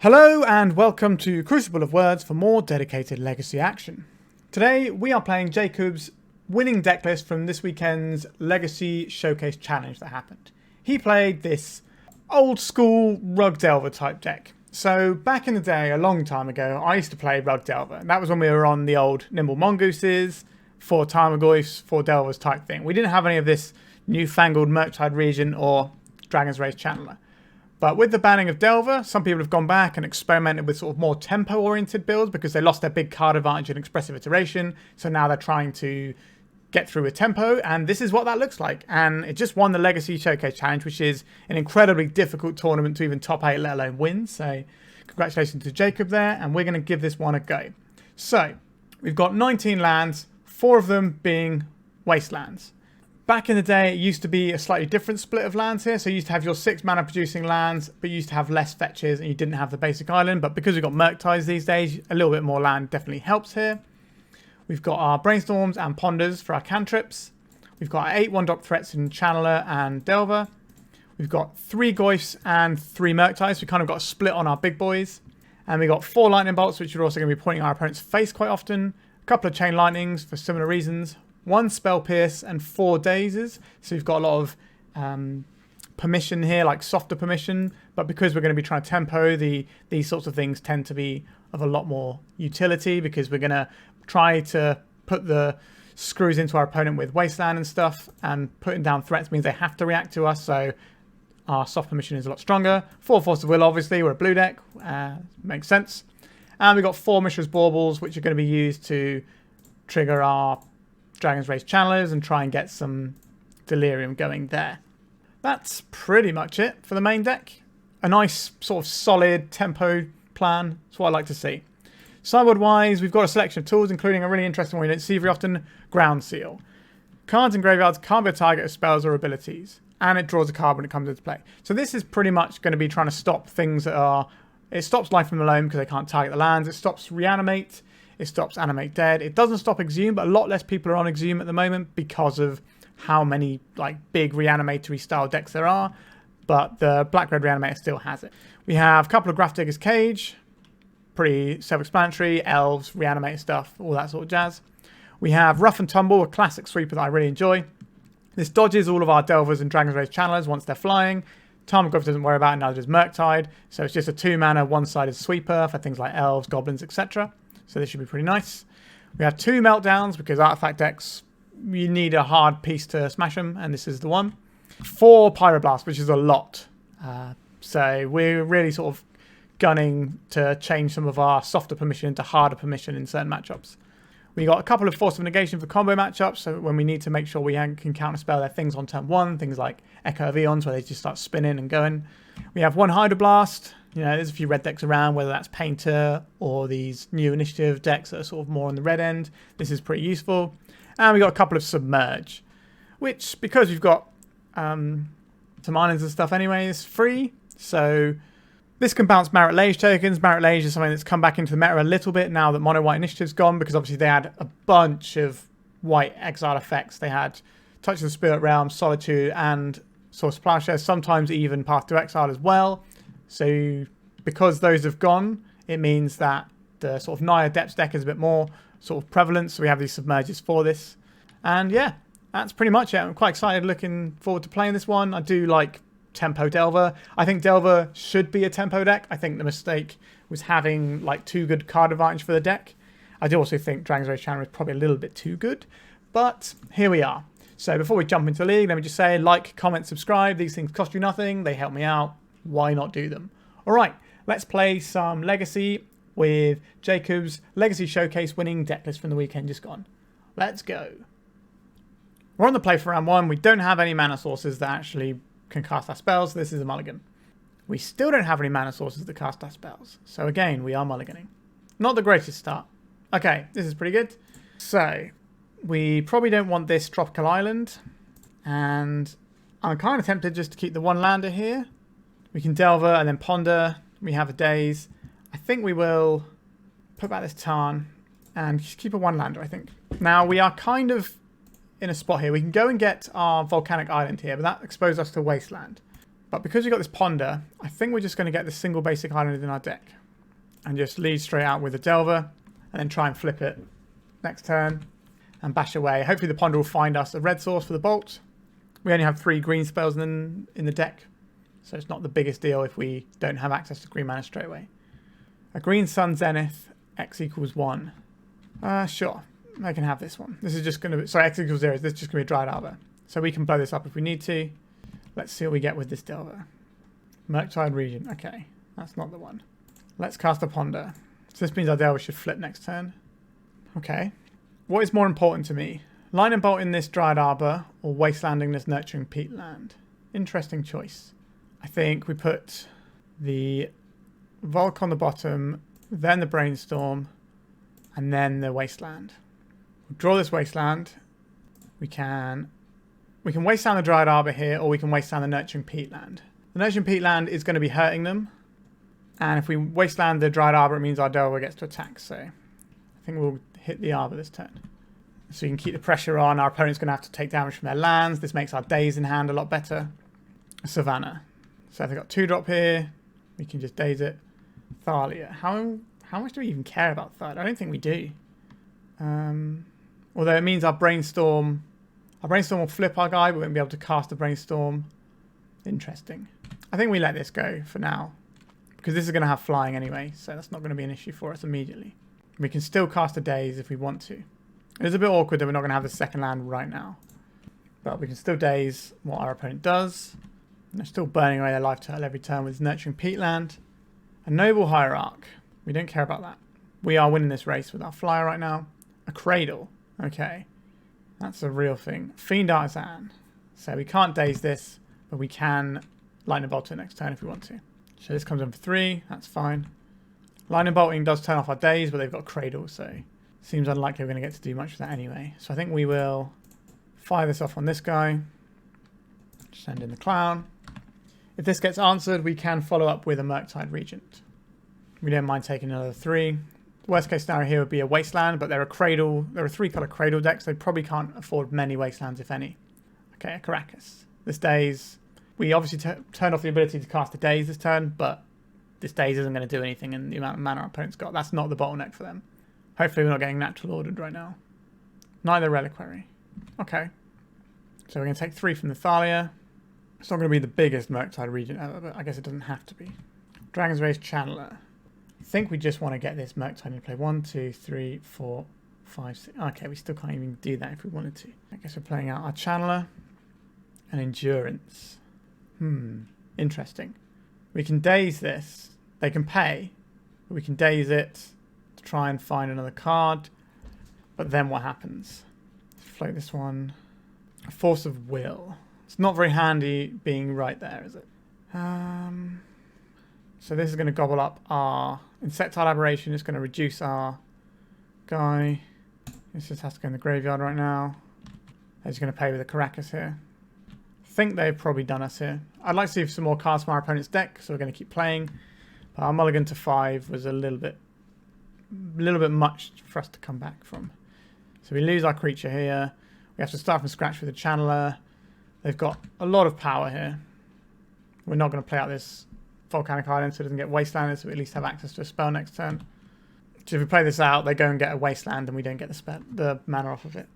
Hello and welcome to Crucible of Words for more dedicated Legacy action. Today we are playing Jacob's winning deck list from this weekend's Legacy Showcase Challenge that happened. He played this old school Rug Delver type deck. So back in the day, a long time ago, I used to play Rug Delver. And that was when we were on the old Nimble Mongooses, 4 Tarmogoyfs, 4 Delvers type thing. We didn't have any of this newfangled Murktide Regent or Dragon's Rage Channeler. But with the banning of Delver, some people have gone back and experimented with sort of more tempo-oriented builds because they lost their big card advantage in expressive iteration. So now they're trying to get through with tempo, and this is what that looks like. And it just won the Legacy Showcase Challenge, which is an incredibly difficult tournament to even top 8, let alone win. So congratulations to Jacob there, and we're going to give this one a go. So we've got 19 lands, 4 of them being Wastelands. Back in the day, it used to be a slightly different split of lands here. So you used to have your 6 mana producing lands, but you used to have less fetches and you didn't have the basic island. But because we've got Murktides these days, a little bit more land definitely helps here. We've got our Brainstorms and Ponders for our cantrips. We've got our 8 1-drop threats in Channeler and Delver. We've got 3 Goyfs and 3 Murktides. So we kind of got a split on our big boys. And we've got 4 Lightning Bolts, which are also going to be pointing our opponent's face quite often. A couple of Chain Lightnings for similar reasons. 1 Spell Pierce and 4 Dazes. So you've got a lot of permission here, like softer permission. But because we're going to be trying to tempo, these sorts of things tend to be of a lot more utility because we're going to try to put the screws into our opponent with Wasteland and stuff. And putting down threats means they have to react to us. So our soft permission is a lot stronger. 4 Force of Will, obviously. We're a blue deck. Makes sense. And we've got 4 Mishra's Baubles, which are going to be used to trigger our Dragon's Rage Channelers and try and get some Delirium going there. That's pretty much it for the main deck. A nice sort of solid tempo plan. That's what I like to see. Sideboard wise, we've got a selection of tools, including a really interesting one you don't see very often, Ground Seal. Cards in graveyards can't be a target of spells or abilities, and it draws a card when it comes into play. So this is pretty much going to be trying to stop things that are... It stops Life from the Loam because they can't target the lands. It stops Reanimate. It stops Animate Dead. It doesn't stop Exhume, but a lot less people are on Exhume at the moment because of how many like big reanimatory style decks there are. But the Black-Red Reanimator still has it. We have a couple of Grafdigger's Cage. Pretty self-explanatory. Elves, Reanimator stuff, all that sort of jazz. We have Rough and Tumble, a classic sweeper that I really enjoy. This dodges all of our Delvers and Dragon's Rage Channelers once they're flying. Tarmogoyf doesn't worry about it, neither does Murktide. So it's just a 2-mana, one-sided sweeper for things like Elves, Goblins, etc. So this should be pretty nice. We have 2 Meltdowns because artifact decks, you need a hard piece to smash them, and this is the one. 4 Pyroblast, which is a lot. So we're really sort of gunning to change some of our softer permission into harder permission in certain matchups. We got a couple of Force of Negation for combo matchups, so when we need to make sure we can counterspell their things on turn 1, things like Echo of Eons, where they just start spinning and going. We have 1 Hydroblast. You know, there's a few red decks around, whether that's Painter or these new initiative decks that are sort of more on the red end. This is pretty useful. And we got a couple of Submerge, which, because we've got some islands and stuff anyway, is free. So this can bounce Marit Lage tokens. Marit Lage is something that's come back into the meta a little bit now that Mono White Initiative's gone, because obviously they had a bunch of white exile effects. They had Touch of the Spirit Realm, Solitude, and Source of Plowshare, sometimes even Path to Exile as well. So because those have gone, it means that the sort of Naya Depths deck is a bit more sort of prevalent. So we have these Submerges for this. And yeah, that's pretty much it. I'm quite excited, looking forward to playing this one. I do like tempo Delver. I think Delver should be a tempo deck. I think the mistake was having like too good card advantage for the deck. I do also think Dragon's Rage Channeler is probably a little bit too good. But here we are. So before we jump into the league, let me just say, like, comment, subscribe. These things cost you nothing. They help me out. Why not do them? All right, let's play some Legacy with Jacob's Legacy Showcase winning deck list from the weekend just gone. Let's go. We're on the play for round 1. We don't have any mana sources that actually can cast our spells. So this is a mulligan. We still don't have any mana sources that cast our spells. So again, we are mulliganing. Not the greatest start. Okay, this is pretty good. So we probably don't want this tropical island. And I'm kind of tempted just to keep the 1 lander here. We can Delver and then Ponder. We have a Daze. I think we will put back this Tarn and just keep a 1-lander, I think. Now, we are kind of in a spot here. We can go and get our Volcanic Island here, but that exposes us to Wasteland. But because we've got this Ponder, I think we're just going to get the single basic island in our deck. And just lead straight out with the Delver. And then try and flip it next turn. And bash away. Hopefully the Ponder will find us a red source for the Bolt. We only have 3 green spells in the deck. So it's not the biggest deal if we don't have access to green mana straight away. A green Sun Zenith, X equals 1. Sure. I can have this one. This is just going to be... Sorry, X equals 0. This is just going to be a Dryad Arbor. So we can blow this up if we need to. Let's see what we get with this Delver. Murktide Regent. Okay. That's not the one. Let's cast a Ponder. So this means our Delver should flip next turn. Okay. What is more important to me? Line and Bolt in this Dryad Arbor or Wastelanding this Nurturing Peatland? Interesting choice. I think we put the Volk on the bottom, then the Brainstorm, and then the Wasteland. We'll draw this Wasteland. We can Wasteland the Dryad Arbor here, or we can Wasteland the Nurturing Peatland. The Nurturing Peatland is going to be hurting them. And if we Wasteland the Dryad Arbor, it means our Delver gets to attack. So I think we'll hit the Arbor this turn. So we can keep the pressure on. Our opponent's going to have to take damage from their lands. This makes our Daze in hand a lot better. Savannah. So if they've got 2-drop here, we can just Daze it. Thalia. How much do we even care about Thalia? I don't think we do. Although it means our Brainstorm will flip our guy, but we won't be able to cast a Brainstorm. Interesting. I think we let this go for now. Because this is going to have flying anyway, so that's not going to be an issue for us immediately. We can still cast a Daze if we want to. It's a bit awkward that we're not going to have the second land right now. But we can still Daze what our opponent does. And they're still burning away their life total every turn with Nurturing Peatland. A Noble Hierarch. We don't care about that. We are winning this race with our flyer right now. A Cradle. Okay. That's a real thing. Fiend Artisan. So we can't Daze this, but we can Lightning Bolt it next turn if we want to. So this comes in for 3. That's fine. Lightning Bolting does turn off our Daze, but they've got Cradle, so seems unlikely we're going to get to do much of that anyway. So I think we will fire this off on this guy. Send in the Clown. If this gets answered, we can follow up with a Murktide Regent. We don't mind taking another 3. Worst case scenario here would be a Wasteland, but they're a Cradle. There are 3-color Cradle decks. They probably can't afford many Wastelands, if any. Okay, a Caracas. This Daze. We obviously turned off the ability to cast a Daze this turn, but this Daze isn't going to do anything in the amount of mana our opponent's got. That's not the bottleneck for them. Hopefully we're not getting natural ordered right now. Neither Reliquary. Okay. So we're going to take 3 from the Thalia. It's not going to be the biggest Murktide Regent ever, but I guess it doesn't have to be. Dragon's Rage Channeler. I think we just want to get this Murktide into play. 1, 2, 3, 4, 5, 6. Okay, we still can't even do that if we wanted to. I guess we're playing out our Channeler and Endurance. Interesting. We can Daze this. They can pay, but we can Daze it to try and find another card. But then what happens? Let's float this one. A Force of Will. It's not very handy being right there, is it? So this is going to gobble up our Insectile Aberration. It's going to reduce our guy. This just has to go in the graveyard right now. He's going to pay with a Caracas here. I think they've probably done us here. I'd like to see some more cards from our opponent's deck, so we're going to keep playing. But our mulligan to 5 was a little bit much for us to come back from. So we lose our creature here. We have to start from scratch with a Channeler. They've got a lot of power here. We're not going to play out this Volcanic Island so it doesn't get Wastelanded, so we at least have access to a spell next turn. So if we play this out, they go and get a Wasteland and we don't get the mana off of it.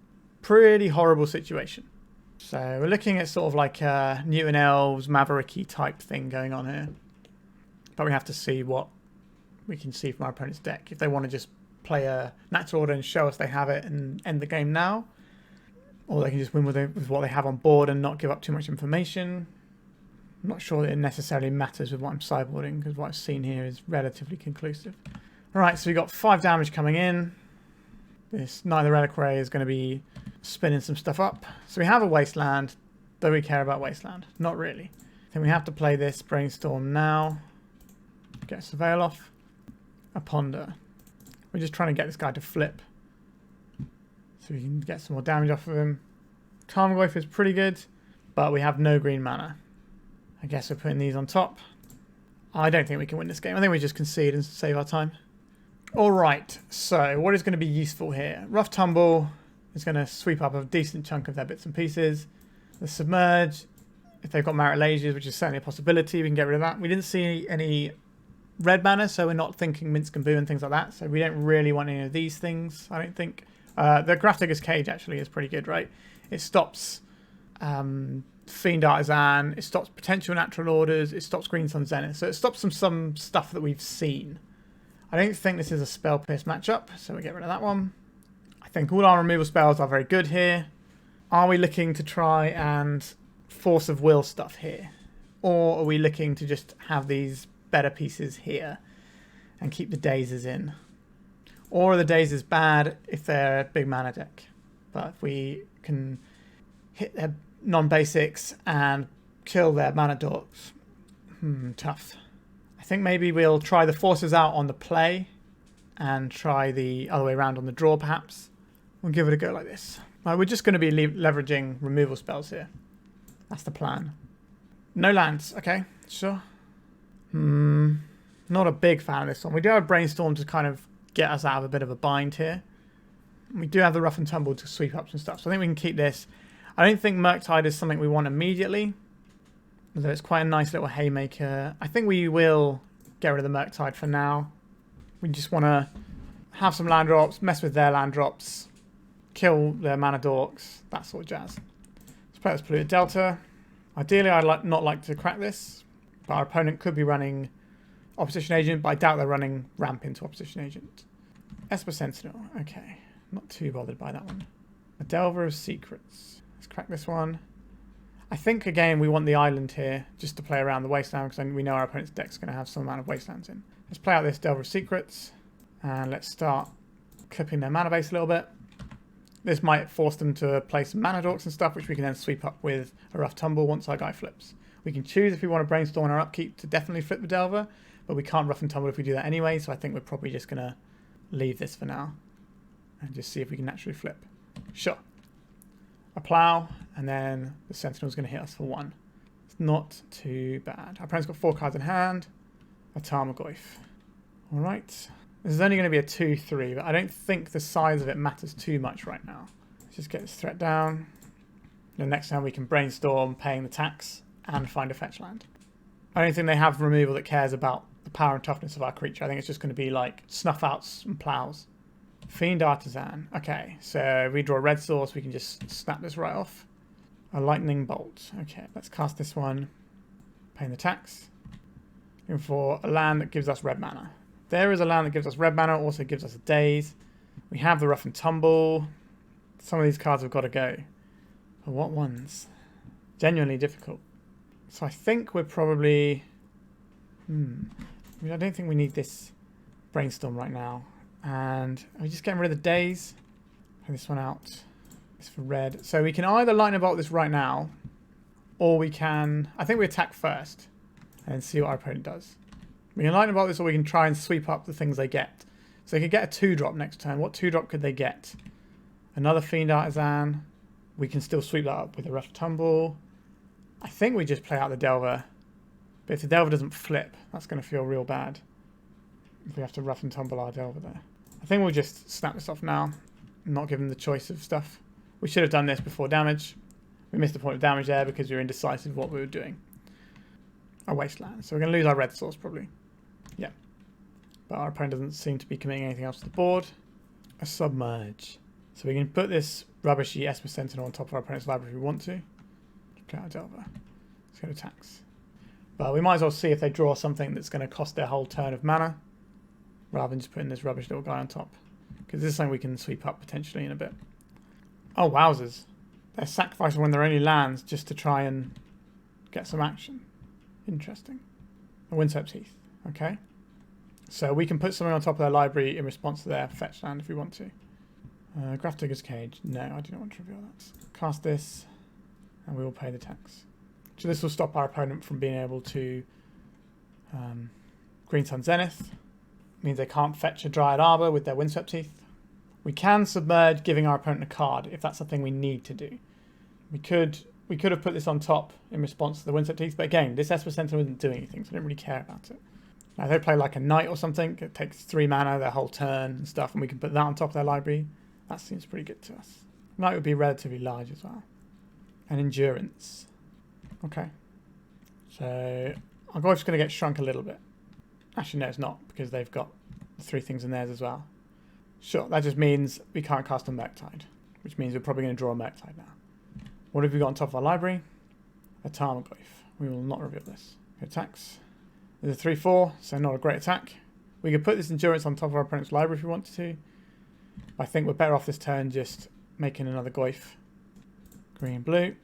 Pretty horrible situation. So we're looking at sort of like a Newton Elves, Mavericky type thing going on here. But we have to see what we can see from our opponent's deck. If they want to just play a natural order and show us they have it and end the game now. Or they can just win with what they have on board and not give up too much information. I'm not sure that it necessarily matters with what I'm sideboarding, because what I've seen here is relatively conclusive. Alright, so we got 5 damage coming in. This Neither Reliquary is going to be spinning some stuff up. So we have a Wasteland. Do we care about Wasteland? Not really. I think we have to play this Brainstorm now. Get Surveil off. A Ponder. We're just trying to get this guy to flip, so we can get some more damage off of him. Tarmogoyf is pretty good, but we have no green mana. I guess we're putting these on top. I don't think we can win this game. I think we just concede and save our time. Alright, so what is going to be useful here? Rough Tumble is going to sweep up a decent chunk of their bits and pieces. The Submerge If they've got Merit Lages, which is certainly a possibility, we can get rid of that. We didn't see any red mana, so we're not thinking Minsk and Boo and things like that. So we don't really want any of these things, I don't think. The Grafdigger's Cage actually is pretty good, right? It stops Fiend Artisan, it stops potential natural orders, it stops Green Sun Zenith. So it stops some stuff that we've seen. I don't think this is a Spell Pierce matchup, so we get rid of that one. I think all our removal spells are very good here. Are we looking to try and Force of Will stuff here? Or are we looking to just have these better pieces here and keep the Dazes in? Or are the Dazes bad if they're a big mana deck? But if we can hit their non-basics and kill their mana dorks, tough. I think maybe we'll try the Forces out on the play and try the other way around on the draw, perhaps. We'll give it a go like this. Right, we're just going to be leveraging removal spells here. That's the plan. No lands. Okay, sure. Not a big fan of this one. We do have Brainstorm to kind of get us out of a bit of a bind here. We do have the Rough and Tumble to sweep up some stuff, so I think we can keep this. I don't think Murktide is something we want immediately, although it's quite a nice little haymaker. I think we will get rid of the Murktide for now. We just want to have some land drops, mess with their land drops, kill their mana dorks, that sort of jazz. Let's play this Polluted Delta. Ideally, I'd not like to crack this, but our opponent could be running Opposition Agent, but I doubt they're running Ramp into Opposition Agent. Esper Sentinel. Okay, not too bothered by that one. A Delver of Secrets. Let's crack this one. I think, again, we want the island here just to play around the Wasteland because we know our opponent's deck's going to have some amount of Wastelands in. Let's play out this Delver of Secrets and let's start clipping their mana base a little bit. This might force them to play some mana dorks and stuff, which we can then sweep up with a Rough Tumble once our guy flips. We can choose if we want to Brainstorm our upkeep to definitely flip the Delver, but we can't Rough and Tumble if we do that anyway, so I think we're probably just going to leave this for now and just see if we can naturally flip. Sure. A Plow, and then the Sentinel's going to hit us for 1. It's not too bad. Our opponent's got 4 cards in hand. A Tarmogoyf. Alright. This is only going to be a 2-3, but I don't think the size of it matters too much right now. Let's just get this threat down. The next time we can Brainstorm, paying the tax, and find a fetch land. I don't think they have removal that cares about the power and toughness of our creature. I think it's just going to be like Snuff Outs and Plows. Fiend Artisan. Okay, so if we draw a red source, we can just snap this right off. A Lightning Bolt. Okay, let's cast this one. Paying the tax. Looking for a land that gives us red mana. There is a land that gives us red mana, also gives us a Daze. We have the Rough and Tumble. Some of these cards have got to go. But what ones? Genuinely difficult. So I think we're probably... I mean, I don't think we need this Brainstorm right now. And are we just getting rid of the Daze? Play this one out. It's for red. So we can either Lightning Bolt this right now, or we can... I think we attack first and see what our opponent does. We can Lightning Bolt this, or we can try and sweep up the things they get. So they could get a 2-drop next turn. What 2-drop could they get? Another Fiend Artisan. We can still sweep that up with a Rough Tumble. I think we just play out the Delver. But if the Delver doesn't flip, that's going to feel real bad. If we have to Rough and Tumble our Delver there. I think we'll just snap this off now. Not give them the choice of stuff. We should have done this before damage. We missed the point of damage there because we were indecisive what we were doing. A Wasteland. So we're going to lose our red source probably. Yeah. But our opponent doesn't seem to be committing anything else to the board. A Submerge. So we can put this rubbishy Esper Sentinel on top of our opponent's library if we want to. Play out Delver. Let's go to tax. But we might as well see if they draw something that's going to cost their whole turn of mana, rather than just putting this rubbish little guy on top. Because this is something we can sweep up potentially in a bit. Oh, wowzers. They're sacrificing when they're only lands just to try and get some action. Interesting. A Windswept Heath. Okay. So we can put something on top of their library in response to their fetch land if we want to. Grafdigger's Cage. No, I do not want to reveal that. Cast this, and we will pay the tax. So this will stop our opponent from being able to Green Sun Zenith. Means they can't fetch a Dryad Arbor with their Windswept Heath. We can Submerge, giving our opponent a card if that's something we need to do. We could have put this on top in response to the Windswept Heath, but again, this Esper Sentinel isn't doing anything, so I don't really care about it. Now, if they play like a Knight or something, it takes 3 mana their whole turn and stuff, and we can put that on top of their library. That seems pretty good to us. Knight would be relatively large as well. And Endurance. Okay. So our Goyf's going to get shrunk a little bit. Actually, no, it's not, because they've got 3 things in theirs as well. Sure, that just means we can't cast on Murktide, which means we're probably going to draw a Murktide now. What have we got on top of our library? A Tarmogoyf. We will not reveal this. Attacks. There's a 3/4, so not a great attack. We could put this endurance on top of our opponent's library if we wanted to. I think we're better off this turn just making another Goyf. Green, blue.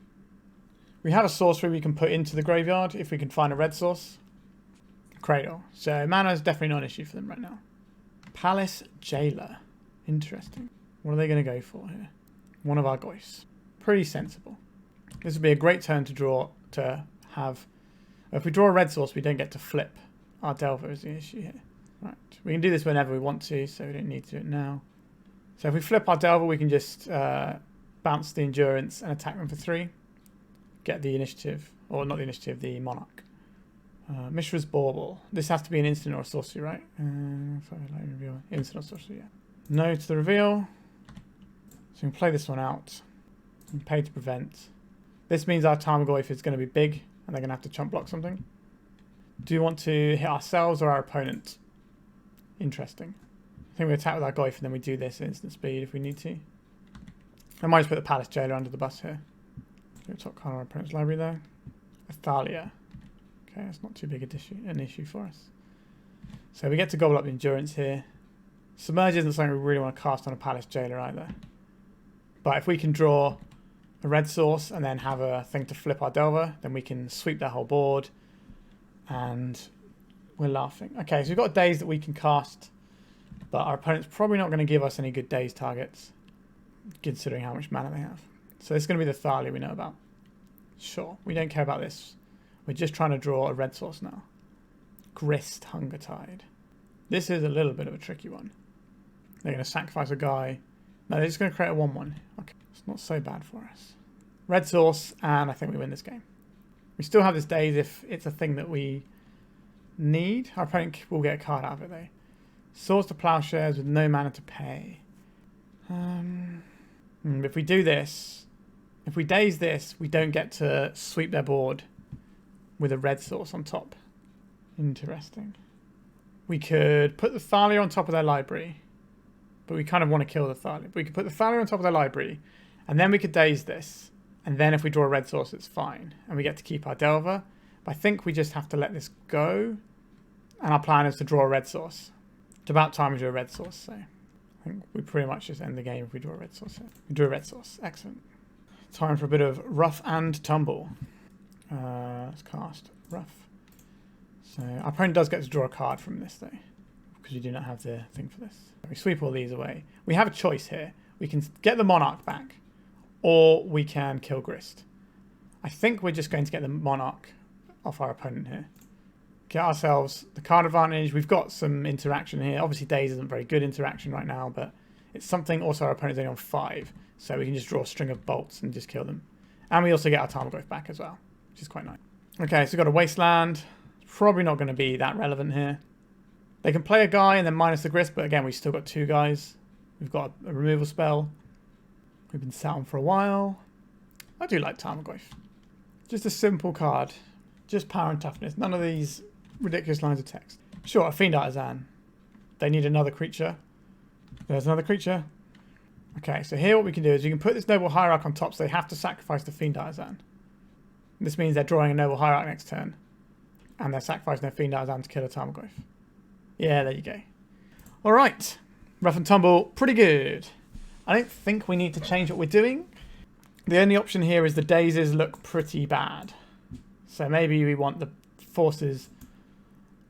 We have a sorcery we can put into the graveyard if we can find a red source. Cradle. So mana is definitely not an issue for them right now. Palace Jailer. Interesting. What are they going to go for here? One of our Goyfs. Pretty sensible. This would be a great turn to draw to have. If we draw a red source, we don't get to flip. Our Delver is the issue here. Right. We can do this whenever we want to, so we don't need to do it now. So if we flip our Delver, we can just bounce the endurance and attack them for 3. Get the initiative, or not the initiative, the monarch. Mishra's Bauble. This has to be an instant or a sorcery, right? Reveal. Instant or sorcery, yeah. No to the reveal. So we can play this one out. And pay to prevent. This means our Tarmogoyf is going to be big, and they're going to have to chump block something. Do you want to hit ourselves or our opponent? Interesting. I think we attack with our Goyf, and then we do this at instant speed if we need to. I might just put the Palace Jailer under the bus here. Top card on our opponent's library there. Athalia. Okay, that's not too big an issue for us. So we get to gobble up the endurance here. Submerge isn't something we really want to cast on a Palace Jailer either. But if we can draw a red source and then have a thing to flip our Delver, then we can sweep that whole board. And we're laughing. Okay, so we've got a Daze that we can cast. But our opponent's probably not going to give us any good Daze targets, considering how much mana they have. So this is going to be the Thalia we know about. Sure, we don't care about this. We're just trying to draw a red source now. Grist, Hunger Tide. This is a little bit of a tricky one. They're going to sacrifice a guy. No, they're just going to create a 1/1. Okay, it's not so bad for us. Red source, and I think we win this game. We still have this Daze if it's a thing that we need. Our opponent will get a card out of it though. Swords to Plowshares with no mana to pay. If we do this, if we Daze this, we don't get to sweep their board with a red source on top. Interesting. We could put the Thalia on top of their library, but we kind of want to kill the Thalia. But we could put the Thalia on top of their library, and then we could Daze this. And then if we draw a red source, it's fine. And we get to keep our Delver. But I think we just have to let this go. And our plan is to draw a red source. It's about time we do a red source, so I think we pretty much just end the game if we draw a red source here. We drew a red source. Excellent. Time for a bit of Rough and Tumble. Let's cast Rough. So our opponent does get to draw a card from this though, because we do not have the thing for this. We sweep all these away. We have a choice here. We can get the Monarch back, or we can kill Grist. I think we're just going to get the Monarch off our opponent here. Get ourselves the card advantage. We've got some interaction here. Obviously Daze isn't very good interaction right now, but it's something. Also our opponent's only on 5, so we can just draw a string of bolts and just kill them. And we also get our Tarmogoyf back as well, which is quite nice. Okay, so we've got a Wasteland. Probably not going to be that relevant here. They can play a guy and then minus the Grist, but again, we've still got 2 guys. We've got a removal spell. We've been sat on for a while. I do like Tarmogoyf. Just a simple card. Just power and toughness. None of these ridiculous lines of text. Sure, a Fiend Artisan. They need another creature. There's another creature. Okay, so here what we can do is you can put this Noble Hierarch on top, so they have to sacrifice the Fiend Artisan. This means they're drawing a Noble Hierarch next turn. And they're sacrificing their Fiend Artisan to kill a Tarmogoyf. Yeah, there you go. Alright. Rough and Tumble, pretty good. I don't think we need to change what we're doing. The only option here is the Dazes look pretty bad. So maybe we want the forces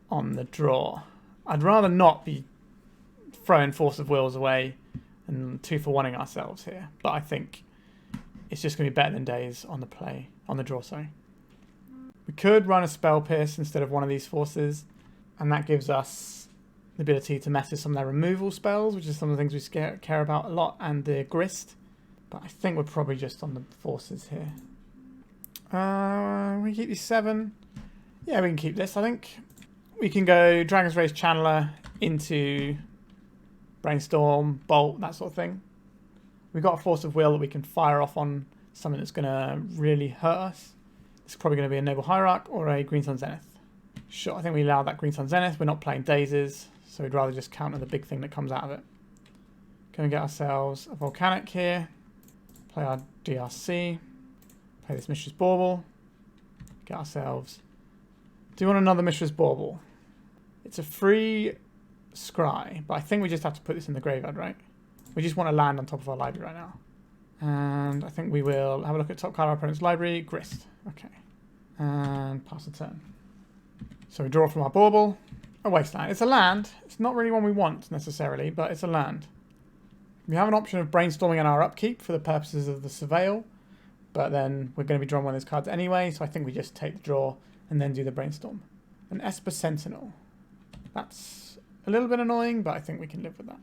on the draw. I'd rather not be throwing Force of Wills away and 2-for-1ing ourselves here. But I think it's just going to be better than Daze on the draw, sorry. We could run a Spell Pierce instead of one of these forces, and that gives us the ability to mess with some of their removal spells, which is some of the things we care about a lot, and the Grist. But I think we're probably just on the forces here. We keep these 7. Yeah, we can keep this, I think. We can go Dragon's Rage Channeler into Brainstorm, Bolt, that sort of thing. We've got a Force of Will that we can fire off on something that's going to really hurt us. It's probably going to be a Noble Hierarch or a Green Sun Zenith. Sure, I think we allow that Green Sun Zenith. We're not playing Dazes, so we'd rather just counter the big thing that comes out of it. Go and get ourselves a Volcanic here. Play our DRC. Play this Mishra's Bauble. Get ourselves... Do you want another Mishra's Bauble? It's a free scry, but I think we just have to put this in the graveyard, right? We just want to land on top of our library right now. And I think we will have a look at top card of our opponent's library. Grist. Okay. And pass the turn. So we draw from our Bauble. A Wasteland. It's a land. It's not really one we want necessarily, but it's a land. We have an option of brainstorming in our upkeep for the purposes of the Surveil, but then we're going to be drawing one of those cards anyway, so I think we just take the draw and then do the brainstorm. An Esper Sentinel. That's a little bit annoying, but I think we can live with that.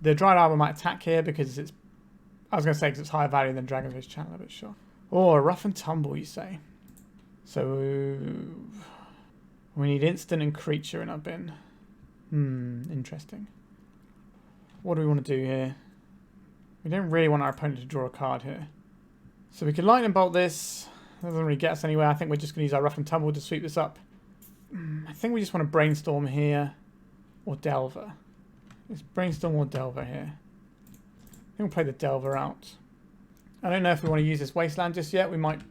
The Dried Arbor might attack here because it's... I was going to say because it's higher value than Dragon's Rage Channeler, but sure. Or Rough and Tumble, you say. So... we need instant and creature in our bin. Interesting. What do we want to do here? We don't really want our opponent to draw a card here. So we can Lightning Bolt this. That doesn't really get us anywhere. I think we're just going to use our Rough and Tumble to sweep this up. I think we just want to Brainstorm here. Or Delver. It's Brainstorm or Delver here. I think we'll play the Delver out. I don't know if we want to use this Wasteland just yet. We might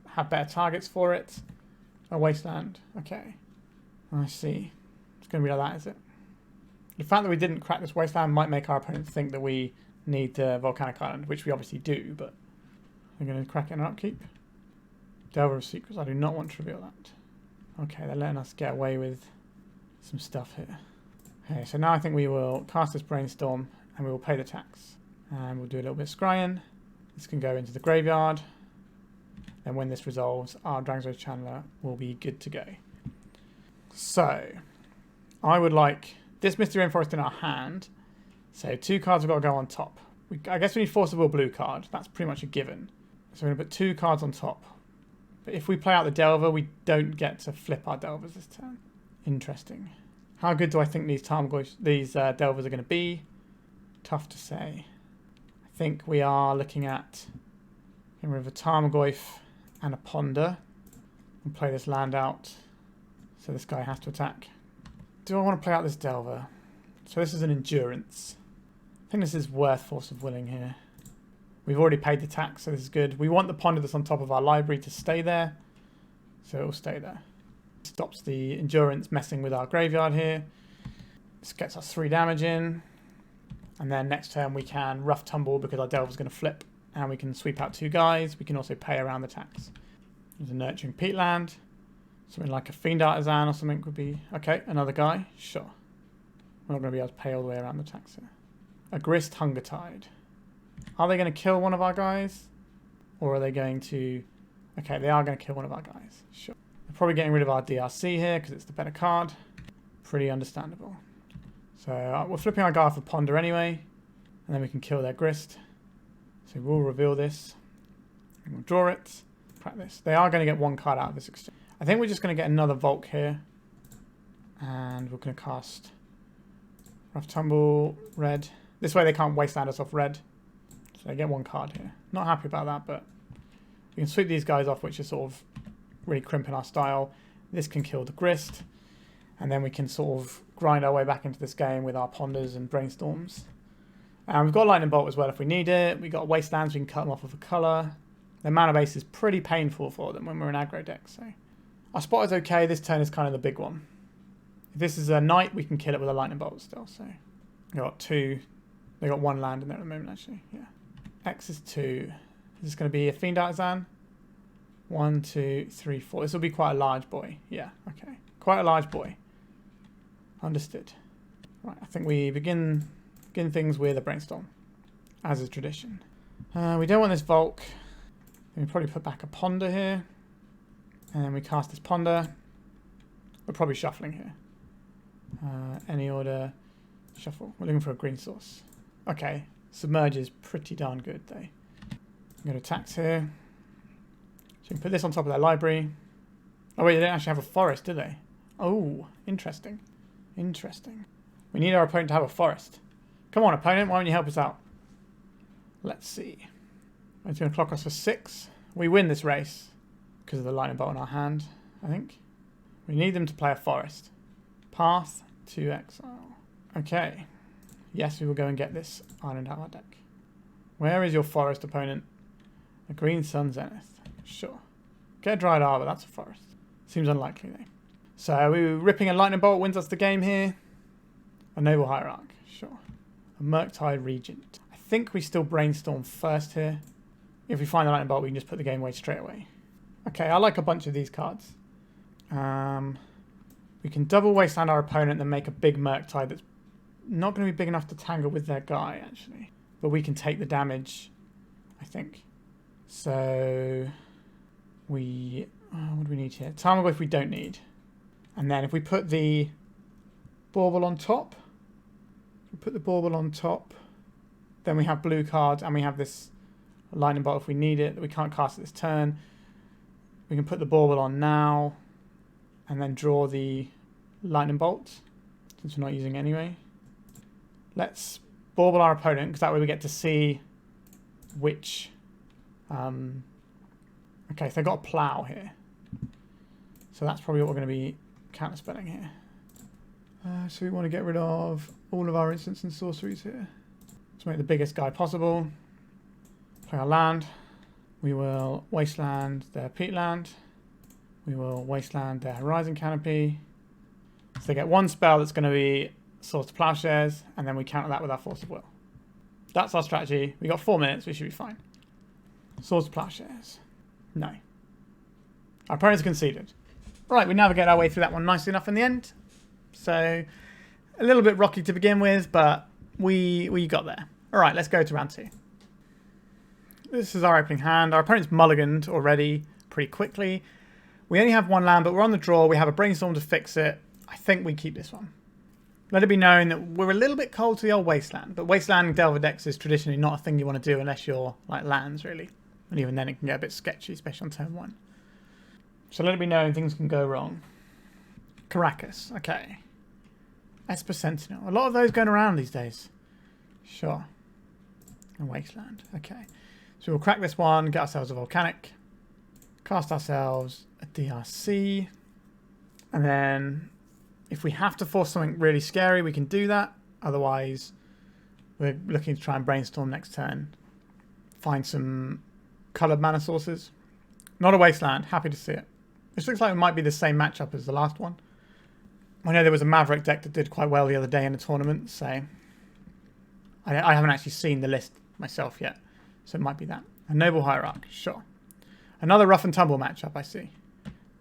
have better targets for it. A Wasteland. Okay. I see. It's going to be like that, is it? The fact that we didn't crack this Wasteland might make our opponents think that we need the Volcanic Island, which we obviously do, but we're going to crack it in our upkeep. Delver of Secrets. I do not want to reveal that. Okay, they're letting us get away with some stuff here. Okay, so now I think we will cast this Brainstorm and we will pay the tax. And we'll do a little bit of scrying. This can go into the graveyard. And when this resolves, our Dragon's Rage Channeler will be good to go. So, I would like this Misty Rainforest in our hand. So 2 cards have got to go on top. I guess we need Force of Will blue card. That's pretty much a given. So we're going to put 2 cards on top. But if we play out the Delver, we don't get to flip our Delvers this turn. Interesting. How good do I think these Tarmogoyf, these Delvers are going to be? Tough to say. I think we are looking at getting rid of a Tarmogoyf and a Ponder. We'll play this land out. So this guy has to attack. Do I want to play out this Delver? So this is an Endurance. I think this is worth Force of Willing here. We've already paid the tax, so this is good. We want the Ponder that's on top of our library to stay there. So it will stay there. Stops the Endurance messing with our graveyard here. This gets us 3 damage in. And then next turn we can Rough Tumble because our Delver's going to flip. And we can sweep out 2 guys. We can also pay around the tax. There's a Nurturing Peatland. Something like a Fiend Artisan or something would be... Okay, another guy. Sure. We're not going to be able to pay all the way around the tax here. A Grist Hunger Tide. Are they going to kill one of our guys? Or are they going to... Okay, they are going to kill one of our guys. Sure. They're probably getting rid of our DRC here because it's the better card. Pretty understandable. So we're flipping our guy for Ponder anyway. And then we can kill their Grist. So we'll reveal this. And we'll draw it. Crack this. They are going to get 1 card out of this exchange. I think we're just going to get another Volk here. And we're going to cast Rough Tumble, red. This way they can't Wasteland us off red. So they get 1 card here. Not happy about that, but we can sweep these guys off, which is sort of really crimping our style. This can kill the Grist. And then we can sort of grind our way back into this game with our Ponders and Brainstorms. And we've got Lightning Bolt as well if we need it. We've got Wastelands, we can cut them off with a colour. Their mana base is pretty painful for them when we're in aggro deck, so... Our spot is okay, this turn is kind of the big one. If this is a Knight, we can kill it with a Lightning Bolt still, so... They got 2... They got 1 land in there at the moment, actually, yeah. X is 2. Is this going to be a Fiend Artisan? 1, 2, 3, 4. This will be quite a large boy. Yeah, okay. Quite a large boy. Understood. Right, I think we begin things with a Brainstorm, as is tradition. We don't want this Volk. We probably put back a Ponder here. And then we cast this Ponder. We're probably shuffling here. Any order, shuffle. We're looking for a green source. Okay, Submerge is pretty darn good though. I'm going to tax here. So we can put this on top of their library. Oh wait, they don't actually have a forest, do they? Oh, interesting. Interesting. We need our opponent to have a forest. Come on, opponent, why don't you help us out? Let's see. It's going to clock us for 6. We win this race. because of the lightning bolt in our hand, I think. We need them to play a forest. Path to exile. Okay. Yes, we will go and get this island out of our deck. Where is your forest opponent? A green sun zenith. Sure. Get a dried arbor, that's a forest. Seems unlikely though. So we were ripping a lightning bolt, wins us the game here. A noble hierarch, sure. A Murktide Regent. I think we still brainstorm first here. If we find the lightning bolt, we can just put the game away straight away. Okay, I like a bunch of these cards. We can double Wasteland our opponent and make a big Murktide that's not going to be big enough to tangle with their guy, actually. But we can take the damage, I think. So, what do we need here? Tarmogoyf we don't need. And then if we put the Bauble on top, then we have blue cards and we have this lightning bolt if we need it that we can't cast it this turn. We can put the Bauble on now and then draw the lightning bolt since we're not using it anyway. Let's Bauble our opponent because that way we get to see which... okay, so they've got a plow here. So that's probably what we're going to be counterspelling here. So we want to get rid of all of our instants and sorceries here. Let's make the biggest guy possible. Play our land. We will Wasteland their peatland. We will Wasteland their Horizon Canopy. So they get one spell that's going to be Swords to Plowshares, and then we counter that with our Force of Will. That's our strategy. We got 4 minutes, we should be fine. Swords to Plowshares. No. Our opponents conceded. Right, we navigate our way through that one nicely enough in the end. So, a little bit rocky to begin with, but we got there. Alright, let's go to round 2. This is our opening hand. Our opponent's mulliganed already pretty quickly. We only have 1 land, but we're on the draw. We have a Brainstorm to fix it. I think we keep this one. Let it be known that we're a little bit cold to the old Wasteland, but Wasteland Delver decks is traditionally not a thing you want to do unless you're like lands, really. And even then it can get a bit sketchy, especially on turn 1. So let it be known things can go wrong. Caracas, okay. Esper Sentinel. A lot of those going around these days. Sure. And Wasteland, okay. So we'll crack this one, get ourselves a Volcanic, cast ourselves a DRC, and then if we have to force something really scary, we can do that. Otherwise, we're looking to try and Brainstorm next turn. Find some coloured mana sources. Not a Wasteland, happy to see it. This looks like it might be the same matchup as the last one. I know there was a Maverick deck that did quite well the other day in a tournament, so I haven't actually seen the list myself yet. So it might be that. A Noble Hierarch, sure. Another Rough and Tumble matchup, I see.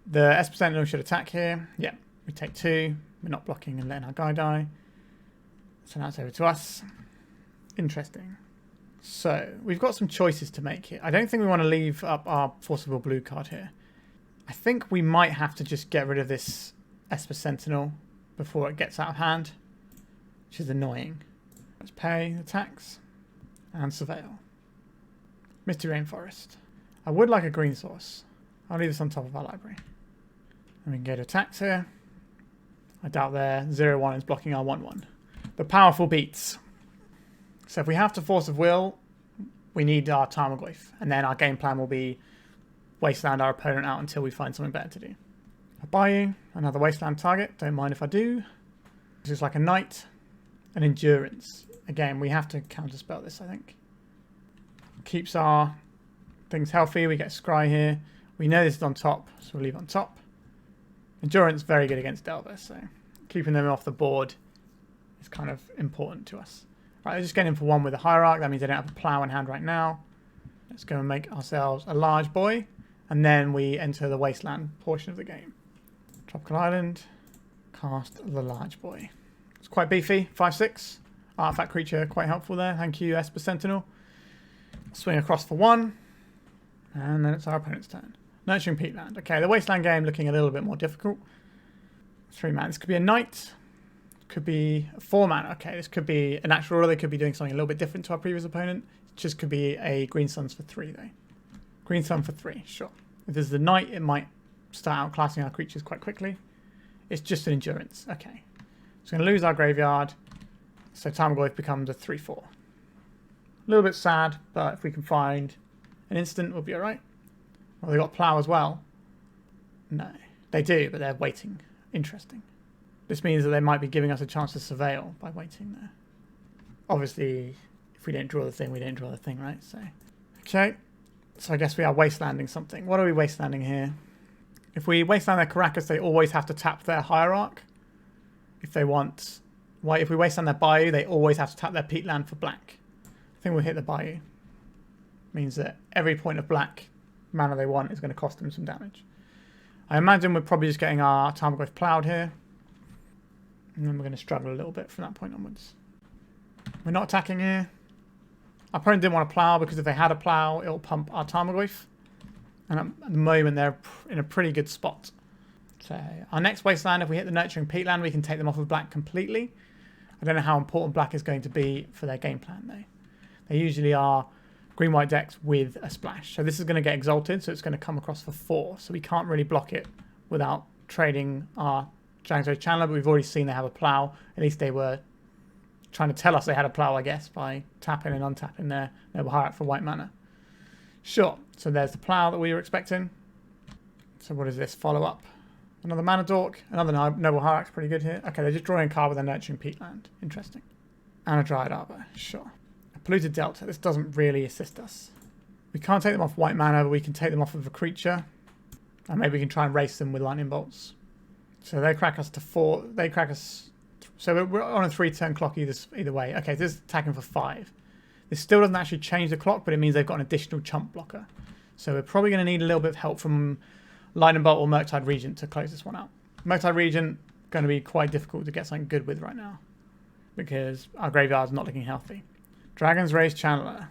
The Esper Sentinel should attack here. Yeah, we take 2. We're not blocking and letting our guy die. So now it's over to us. Interesting. So, we've got some choices to make here. I don't think we want to leave up our Forcible Blue card here. I think we might have to just get rid of this Esper Sentinel before it gets out of hand, which is annoying. Let's pay the tax and Surveil. Misty Rainforest. I would like a green source. I'll leave this on top of our library. And we can go to attacks here. I doubt their 0-1 is blocking our 1-1. The powerful beats. So if we have to Force of Will, we need our Tarmogoyf. And then our game plan will be Wasteland our opponent out until we find something better to do. I buy you another Wasteland target. Don't mind if I do. This is like a Knight. An Endurance. Again, we have to counterspell this, I think. Keeps our things healthy. We get Scry here. We know this is on top, so we'll leave it on top. Endurance, very good against Delver, so keeping them off the board is kind of important to us. Right, let's just get in for 1 with a Hierarch. That means I don't have a plow in hand right now. Let's go and make ourselves a large boy, and then we enter the Wasteland portion of the game. Tropical Island, cast the large boy. It's quite beefy, 5/6. Artifact creature, quite helpful there. Thank you, Esper Sentinel. Swing across for 1, and then it's our opponent's turn. Nurturing Peatland. Okay, the Wasteland game looking a little bit more difficult. 3 mana. This could be a Knight. Could be a 4 mana. Okay, this could be a natural order. They could be doing something a little bit different to our previous opponent. It just could be a Green Suns for 3 though. Green Sun for 3, sure. If there's the Knight, it might start outclassing our creatures quite quickly. It's just an Endurance. Okay. So we're going to lose our graveyard. So Tarmogoyf becomes a 3/4. A little bit sad, but if we can find an instant, we'll be alright. Well, they got Plow as well. No. They do, but they're waiting. Interesting. This means that they might be giving us a chance to surveil by waiting there. Obviously, if we don't draw the thing, we don't draw the thing, right? So, okay. So I guess we are wastelanding something. What are we wastelanding here? If we wasteland their Caracas, they always have to tap their Hierarch. If they want white, if we wasteland their Bayou, they always have to tap their peatland for black. I think we'll hit the Bayou. Means that every point of black mana they want is going to cost them some damage. I imagine we're probably just getting our Tarmogoyf plowed here. And then we're going to struggle a little bit from that point onwards. We're not attacking here. Our opponent didn't want to plow because if they had a plow, it'll pump our Tarmogoyf. And at the moment, they're in a pretty good spot. So our next wasteland, if we hit the nurturing peatland, we can take them off of black completely. I don't know how important black is going to be for their game plan, though. They usually are green-white decks with a splash. So this is going to get exalted, so it's going to come across for 4. So we can't really block it without trading our Dragon's Rage Channeler, but we've already seen they have a plow. At least they were trying to tell us they had a plow, I guess, by tapping and untapping their Noble Hierarch for white mana. Sure, so there's the plow that we were expecting. So what is this? Follow up. Another mana dork. Another Noble Hierarch's pretty good here. Okay, they're just drawing a card with a nurturing peatland. Interesting. And a Dryad Arbor. Sure. A Polluted Delta. This doesn't really assist us. We can't take them off white mana, but we can take them off of a creature. And maybe we can try and race them with lightning bolts. So they crack us to 4. They crack us. So we're on a 3-turn clock either way. Okay, this is attacking for 5. This still doesn't actually change the clock, but it means they've got an additional chump blocker. So we're probably going to need a little bit of help from Lightning Bolt or Murktide Regent to close this one out. Murktide Regent going to be quite difficult to get something good with right now because our graveyard's not looking healthy. Dragon's Rage Channeler.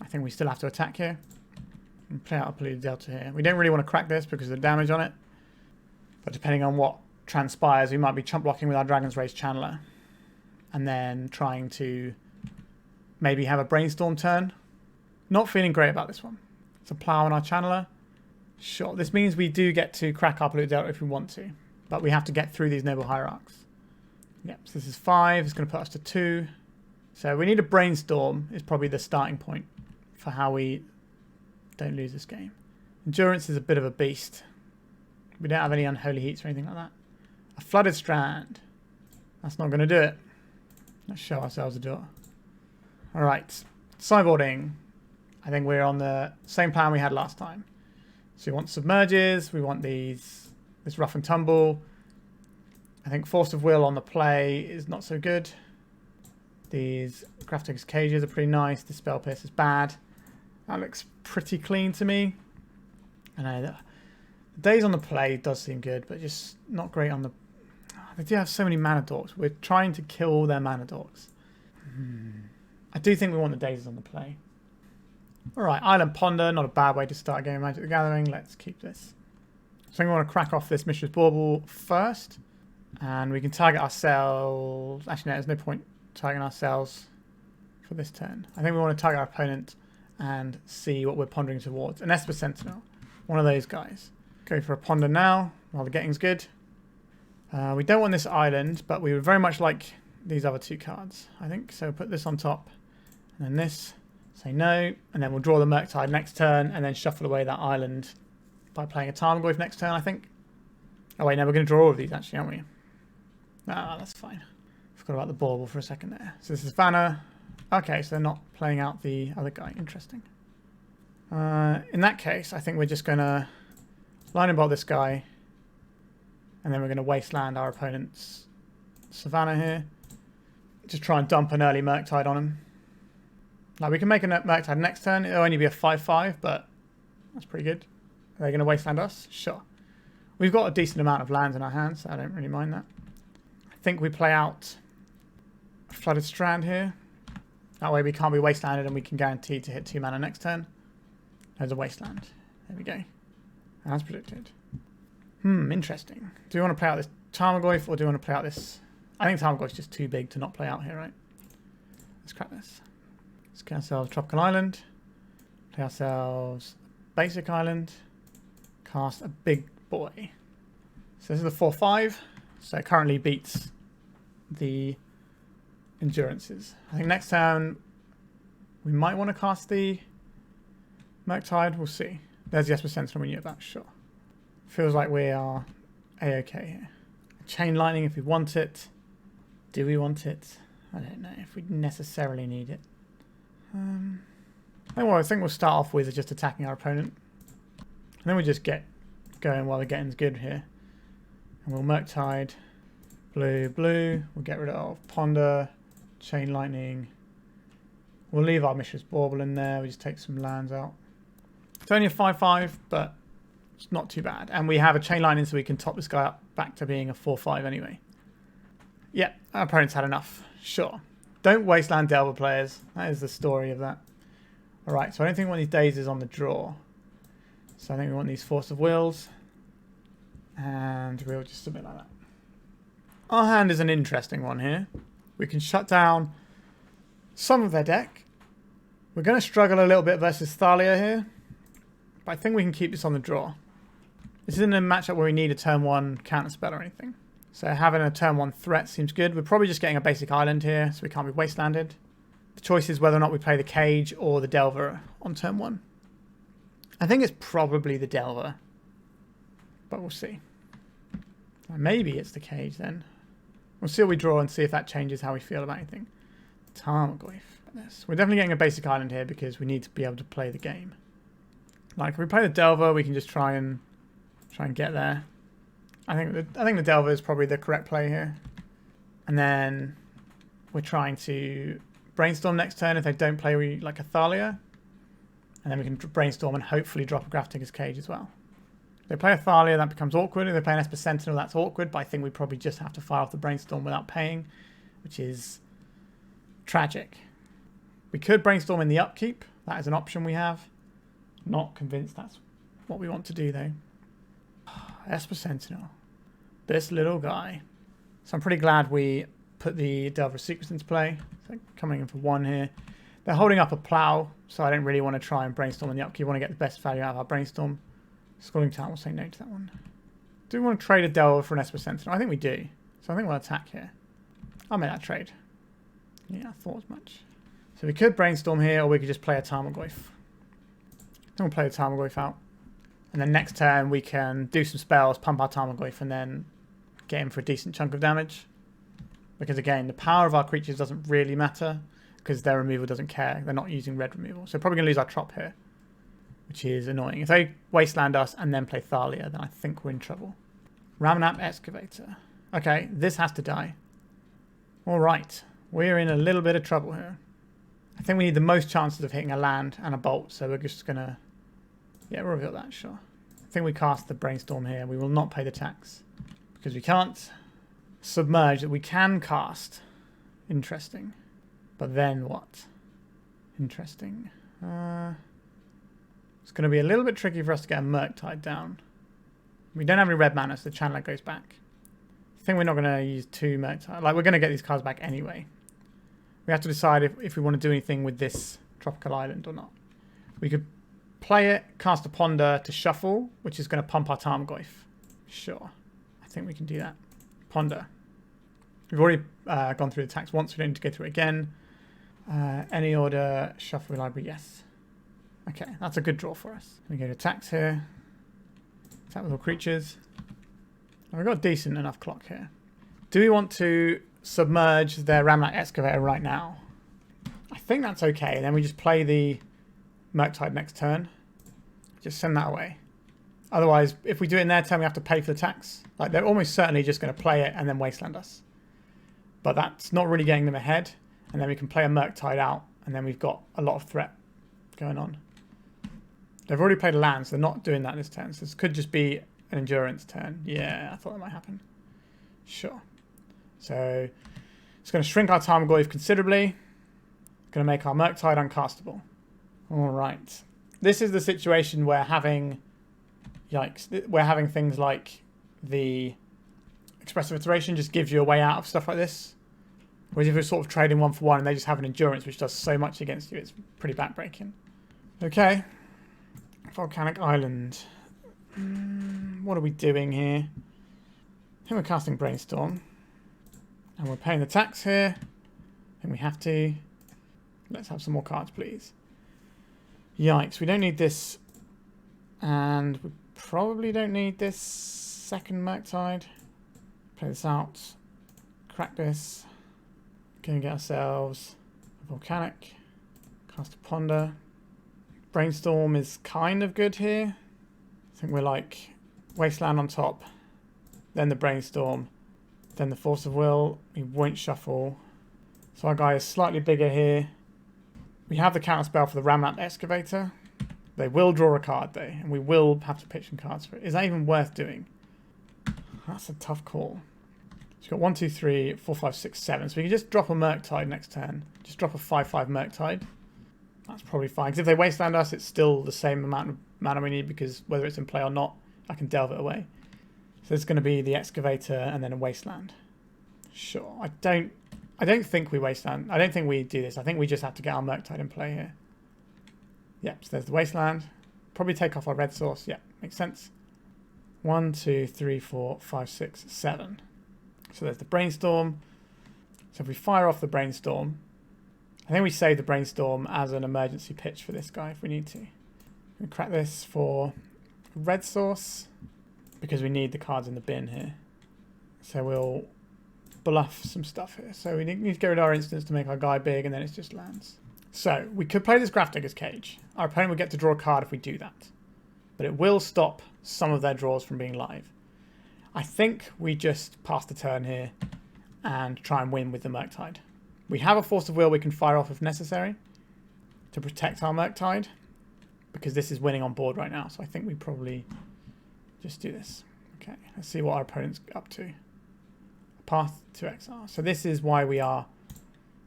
I think we still have to attack here and play out a Polluted Delta here. We don't really want to crack this because of the damage on it, but depending on what transpires, we might be chump blocking with our Dragon's Rage Channeler and then trying to maybe have a Brainstorm turn. Not feeling great about this one. It's a plow on our Channeler. Sure, this means we do get to crack our Polluted Delta if we want to, but we have to get through these Noble Hierarchs. Yep, so this is 5. It's going to put us to 2. So we need a Brainstorm is probably the starting point for how we don't lose this game. Endurance is a bit of a beast. We don't have any Unholy Heats or anything like that. A Flooded Strand. That's not going to do it. Let's show ourselves a door. Alright, sideboarding. I think we're on the same plan we had last time. So we want Submerges, we want this Rough and Tumble. I think Force of Will on the play is not so good. These Grafdigger's Cages are pretty nice. The Spell Pierce is bad. That looks pretty clean to me. I know the Daze on the play does seem good, but just not great on the... They do have so many mana dorks. We're trying to kill all their mana dorks. I do think we want the Dazes on the play. Alright, Island Ponder, not a bad way to start a game of Magic the Gathering. Let's keep this. So I think we want to crack off this Mishra's Bauble first. And we can target ourselves. Actually, no, there's no point targeting ourselves for this turn. I think we want to target our opponent and see what we're pondering towards. An Esper Sentinel. One of those guys. Go for a Ponder now while the getting's good. We don't want this island, but we would very much like these other 2 cards, I think. So put this on top. And then this. Say no, and then we'll draw the Murktide next turn, and then shuffle away that island by playing a Tarmogoyf next turn, I think. Oh wait, no, we're going to draw all of these actually, aren't we? Ah, that's fine. Forgot about the Bauble for a second there. So this is Vanna. Okay, so they're not playing out the other guy. Interesting. In that case, I think we're just going to Lightning Bolt this guy, and then we're going to Wasteland our opponent's Savannah here. Just try and dump an early Murktide on him. Like, we can make a Murktide next turn. It'll only be a 5/5, but that's pretty good. Are they going to Wasteland us? Sure. We've got a decent amount of lands in our hands, so I don't really mind that. I think we play out a Flooded Strand here. That way we can't be Wastelanded and we can guarantee to hit 2 mana next turn. There's a Wasteland. There we go. As predicted. Interesting. Do we want to play out this Tarmogoyf or do we want to play out this... I think Tarmogoyf's just too big to not play out here, right? Let's crack this. Let's get ourselves Tropical Island. Play ourselves Basic Island. Cast a big boy. So this is a 4/5. So it currently beats the Endurances. I think next turn we might want to cast the Murktide. We'll see. There's the Esper Sentinel we knew about, sure. Feels like we are A-okay here. Chain lightning if we want it. Do we want it? I don't know if we necessarily need it. I think we'll start off with just attacking our opponent. And then we just get going while the getting's good here. And we'll Murktide. Blue, blue. We'll get rid of Ponder. Chain lightning. We'll leave our Mishra's Bauble in there. We just take some lands out. It's only a 5-5, but it's not too bad. And we have a chain lightning so we can top this guy up back to being a 4-5 anyway. Yeah, our opponent's had enough. Sure. Don't Wasteland Delver players. That is the story of that. Alright, so I don't think we want these Dazes on the draw. So I think we want these Force of Wills. And we'll just submit like that. Our hand is an interesting one here. We can shut down some of their deck. We're going to struggle a little bit versus Thalia here. But I think we can keep this on the draw. This isn't a matchup where we need a turn 1 counterspell or anything. So having a turn 1 threat seems good. We're probably just getting a basic island here, so we can't be wastelanded. The choice is whether or not we play the Cage or the Delver on turn 1. I think it's probably the Delver. But we'll see. Maybe it's the Cage then. We'll see what we draw and see if that changes how we feel about anything. Tarmogoyf. We're definitely getting a basic island here because we need to be able to play the game. Like if we play the Delver, we can just try and get there. I think the Delver is probably the correct play here. And then we're trying to Brainstorm next turn if they don't play like a Thalia. And then we can Brainstorm and hopefully drop a Grafdigger's Cage as well. If they play a Thalia, that becomes awkward. If they play an Esper Sentinel, that's awkward. But I think we probably just have to fire off the Brainstorm without paying, which is tragic. We could Brainstorm in the upkeep. That is an option we have. Not convinced that's what we want to do though. Esper Sentinel. This little guy. So I'm pretty glad we put the Delver sequence into play. So coming in for 1 here. They're holding up a plow, so I don't really want to try and Brainstorm in the upkeep. We want to get the best value out of our Brainstorm. Scalding Tarn will say no to that one. Do we want to trade a Delver for an Esper Sentinel? I think we do. So I think we'll attack here. I'll make that trade. Yeah, I thought as much. So we could Brainstorm here, or we could just play a Tarmogoyf. Then we'll play the Tarmogoyf out. And then next turn we can do some spells, pump our Tarmogoyf, and then get in for a decent chunk of damage. Because again, the power of our creatures doesn't really matter, because their removal doesn't care. They're not using red removal. So probably going to lose our Trop here, which is annoying. If they Wasteland us and then play Thalia, then I think we're in trouble. Ramanap Excavator. Okay, this has to die. Alright, we're in a little bit of trouble here. I think we need the most chances of hitting a land and a bolt, so we're just going to... Yeah, we'll reveal that, sure. I think we cast the Brainstorm here. We will not pay the tax, because we can't Submerge that we can cast. Interesting. But then what? Interesting. It's going to be a little bit tricky for us to get a Murktide down. We don't have any red mana, so the Channeler goes back. I think we're not going to use 2 Murktide. Like, we're going to get these cards back anyway. We have to decide if we want to do anything with this Tropical Island or not. We could play it, cast a Ponder to shuffle, which is going to pump our Tarmogoyf. Sure. I think we can do that. Ponder. We've already gone through the tax once. We don't need to go through it again. Any order, shuffle library, yes. Okay, that's a good draw for us. We go to tax here. Attack with all creatures. We've got a decent enough clock here. Do we want to submerge their Ramanap Excavator right now? I think that's okay. And then we just play the Murktide next turn. Just send that away. Otherwise, if we do it in their turn, we have to pay for the tax. Like, they're almost certainly just going to play it and then Wasteland us. But that's not really getting them ahead. And then we can play a Murktide out, and then we've got a lot of threat going on. They've already played a land, so they're not doing that this turn. So this could just be an endurance turn. Yeah, I thought that might happen. Sure. So it's going to shrink our Tarmogoyf considerably. Going to make our Murktide uncastable. All right. This is the situation where having... Yikes. We're having things like the Expressive Iteration just gives you a way out of stuff like this. Whereas if you're sort of trading 1 for 1 and they just have an endurance which does so much against you, it's pretty backbreaking. Okay. Volcanic Island. What are we doing here? I think we're casting Brainstorm. And we're paying the tax here. And we have to. Let's have some more cards, please. Yikes. We don't need this. And we probably don't need this second Murktide. Play this out. Crack this. Gonna get ourselves a Volcanic. Cast a Ponder. Brainstorm is kind of good here. I think we're like Wasteland on top. Then the Brainstorm. Then the Force of Will. We won't shuffle. So our guy is slightly bigger here. We have the counter spell for the Ramlat Excavator. They will draw a card though, and we will have to pitch some cards for it. Is that even worth doing? That's a tough call. So we've got 1, 2, 3, 4, 5, 6, 7. So we can just drop a Murktide next turn. Just drop a 5/5 Murktide. That's probably fine. Because if they wasteland us, it's still the same amount of mana we need, because whether it's in play or not, I can delve it away. So it's going to be the Excavator and then a Wasteland. Sure. I don't think we wasteland. I don't think we do this. I think we just have to get our Murktide in play here. Yep, so there's the Wasteland. Probably take off our red source. Yeah, makes sense. 1, 2, 3, 4, 5, 6, 7. So there's the Brainstorm. So if we fire off the Brainstorm, I think we save the Brainstorm as an emergency pitch for this guy if we need to. We crack this for red source because we need the cards in the bin here. So we'll bluff some stuff here. So we need to get rid of our instants to make our guy big, and then it's just lands. So we could play this Grafdigger's Cage. Our opponent would get to draw a card if we do that. But it will stop some of their draws from being live. I think we just pass the turn here and try and win with the Murktide. We have a Force of Will we can fire off if necessary to protect our Murktide, because this is winning on board right now. So I think we probably just do this. Okay, let's see what our opponent's up to. Path to exile. So this is why we are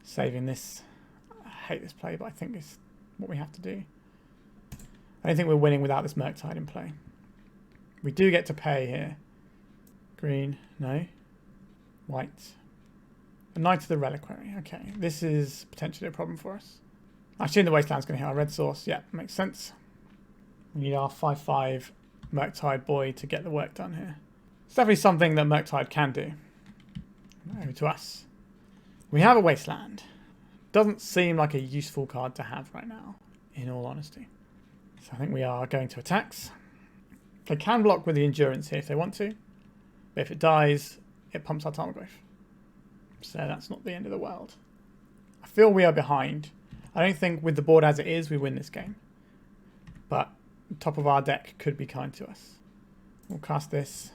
saving this. I hate this play, but I think it's what we have to do. I don't think we're winning without this Murktide in play. We do get to pay here. Green, no. White. A Knight of the Reliquary. Okay, this is potentially a problem for us. I assume the Wasteland's going to hit our red source. Yeah, makes sense. We need our 5/5 Murktide boy to get the work done here. It's definitely something that Murktide can do. Over to us. We have a Wasteland. Doesn't seem like a useful card to have right now, in all honesty. So I think we are going to attacks. They can block with the Endurance here if they want to. But if it dies, it pumps our Tarmogoyf. So that's not the end of the world. I feel we are behind. I don't think with the board as it is, we win this game. But the top of our deck could be kind to us. We'll cast this.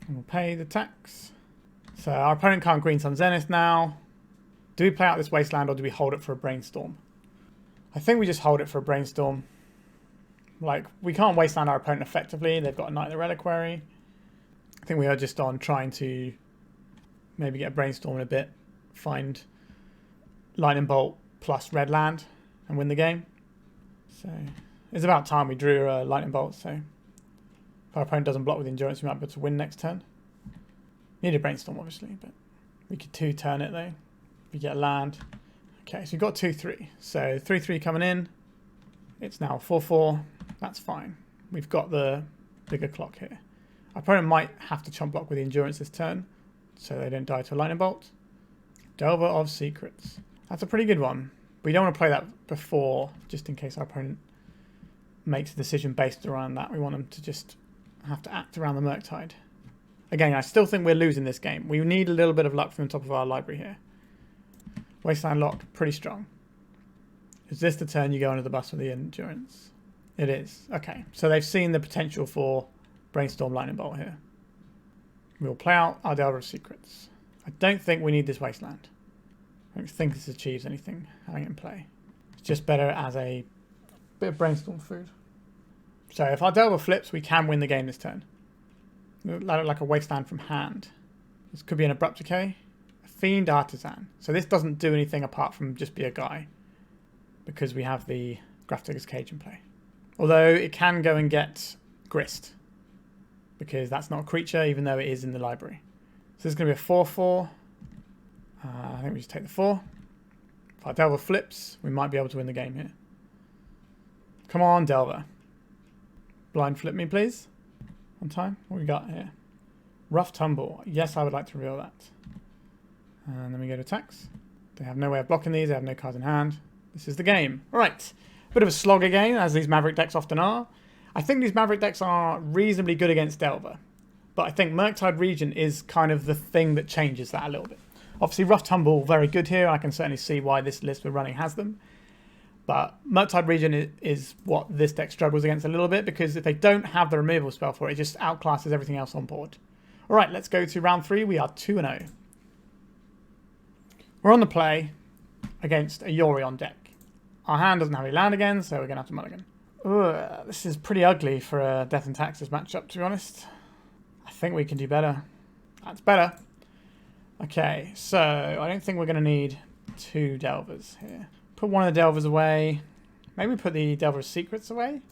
And we'll pay the tax. So our opponent can't Green Sun Zenith now. Do we play out this Wasteland or do we hold it for a Brainstorm? I think we just hold it for a Brainstorm. Like, we can't Wasteland our opponent effectively. They've got a Knight of the Reliquary. I think we are just on trying to maybe get a Brainstorm in a bit. Find Lightning Bolt plus red land and win the game. So it's about time we drew a Lightning Bolt. So if our opponent doesn't block with Endurance, we might be able to win next turn. Need a Brainstorm, obviously, but we could 2-turn it, though. We get a land. Okay, so we've got 2-3. So 3-3 coming in. It's now 4-4. That's fine. We've got the bigger clock here. Our opponent might have to chump block with the Endurance this turn, so they don't die to a Lightning Bolt. Delver of Secrets. That's a pretty good one. We don't want to play that before, just in case our opponent makes a decision based around that. We want them to just have to act around the Murktide. Again, I still think we're losing this game. We need a little bit of luck from the top of our library here. Wasteland lock, pretty strong. Is this the turn you go under the bus with the Endurance? It is. Okay, so they've seen the potential for Brainstorm Lightning Bolt here. We'll play out our Delver of Secrets. I don't think we need this Wasteland. I don't think this achieves anything having it in play. It's just better as a bit of Brainstorm food. So if our Delver flips, we can win the game this turn. Like a Wasteland from hand. This could be an Abrupt Decay. A Fiend Artisan. So this doesn't do anything apart from just be a guy, because we have the Grafdigger's Cage in play. Although it can go and get Grist, because that's not a creature, even though it is in the library. So this is going to be a 4/4. I think we just take the 4. If our Delver flips, we might be able to win the game here. Come on, Delver. Blind flip me, please. On time. What we got here? Rough Tumble. Yes, I would like to reveal that. And then we go to attacks. They have no way of blocking these. They have no cards in hand. This is the game. All right. Bit of a slog again, as these Maverick decks often are. I think these Maverick decks are reasonably good against Delver. But I think Murktide Regent is kind of the thing that changes that a little bit. Obviously, Rough Tumble, very good here. I can certainly see why this list we're running has them. But Murktide Regent is what this deck struggles against a little bit, because if they don't have the removal spell for it, it just outclasses everything else on board. All right, let's go to round 3. We are 2-0. We're on the play against a Yorion deck. Our hand doesn't have any land again, so we're going to have to mulligan. Ugh, this is pretty ugly for a Death and Taxes matchup, to be honest. I think we can do better. That's better. Okay, so I don't think we're going to need 2 Delvers here. Put one of the Delvers away. Maybe put the Delver's Secrets away.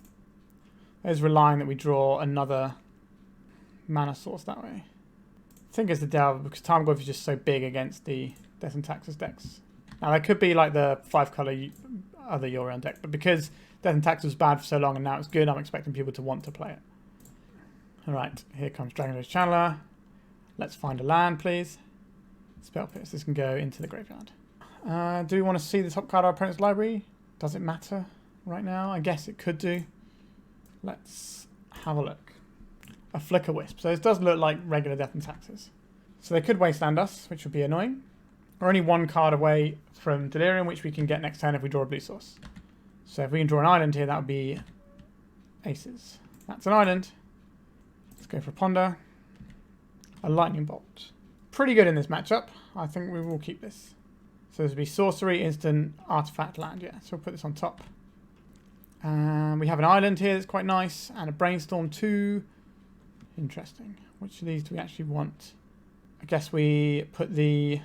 There's relying that we draw another mana source that way. I think it's the Delver, because Tarmogoyf is just so big against the Death and Taxes decks. Now, there could be like the 5-color other Yorion deck, but because Death and Taxes was bad for so long and now it's good, I'm expecting people to want to play it. Alright, here comes Dragon's Channeler. Let's find a land, please. Spell Pierce. This can go into the graveyard. Do we want to see the top card of our opponent's library? Does it matter right now? I guess it could do. Let's have a look. A Flicker Wisp. So this does look like regular Death and Taxes. So they could Wasteland us, which would be annoying. We're only 1 card away from Delirium, which we can get next turn if we draw a blue source. So if we can draw an island here, that would be aces. That's an island. Let's go for a Ponder. A Lightning Bolt. Pretty good in this matchup. I think we will keep this. So this would be sorcery, instant, artifact, land. Yeah, so we'll put this on top. We have an island here that's quite nice, and a Brainstorm 2. Interesting. Which of these do we actually want? I guess we put the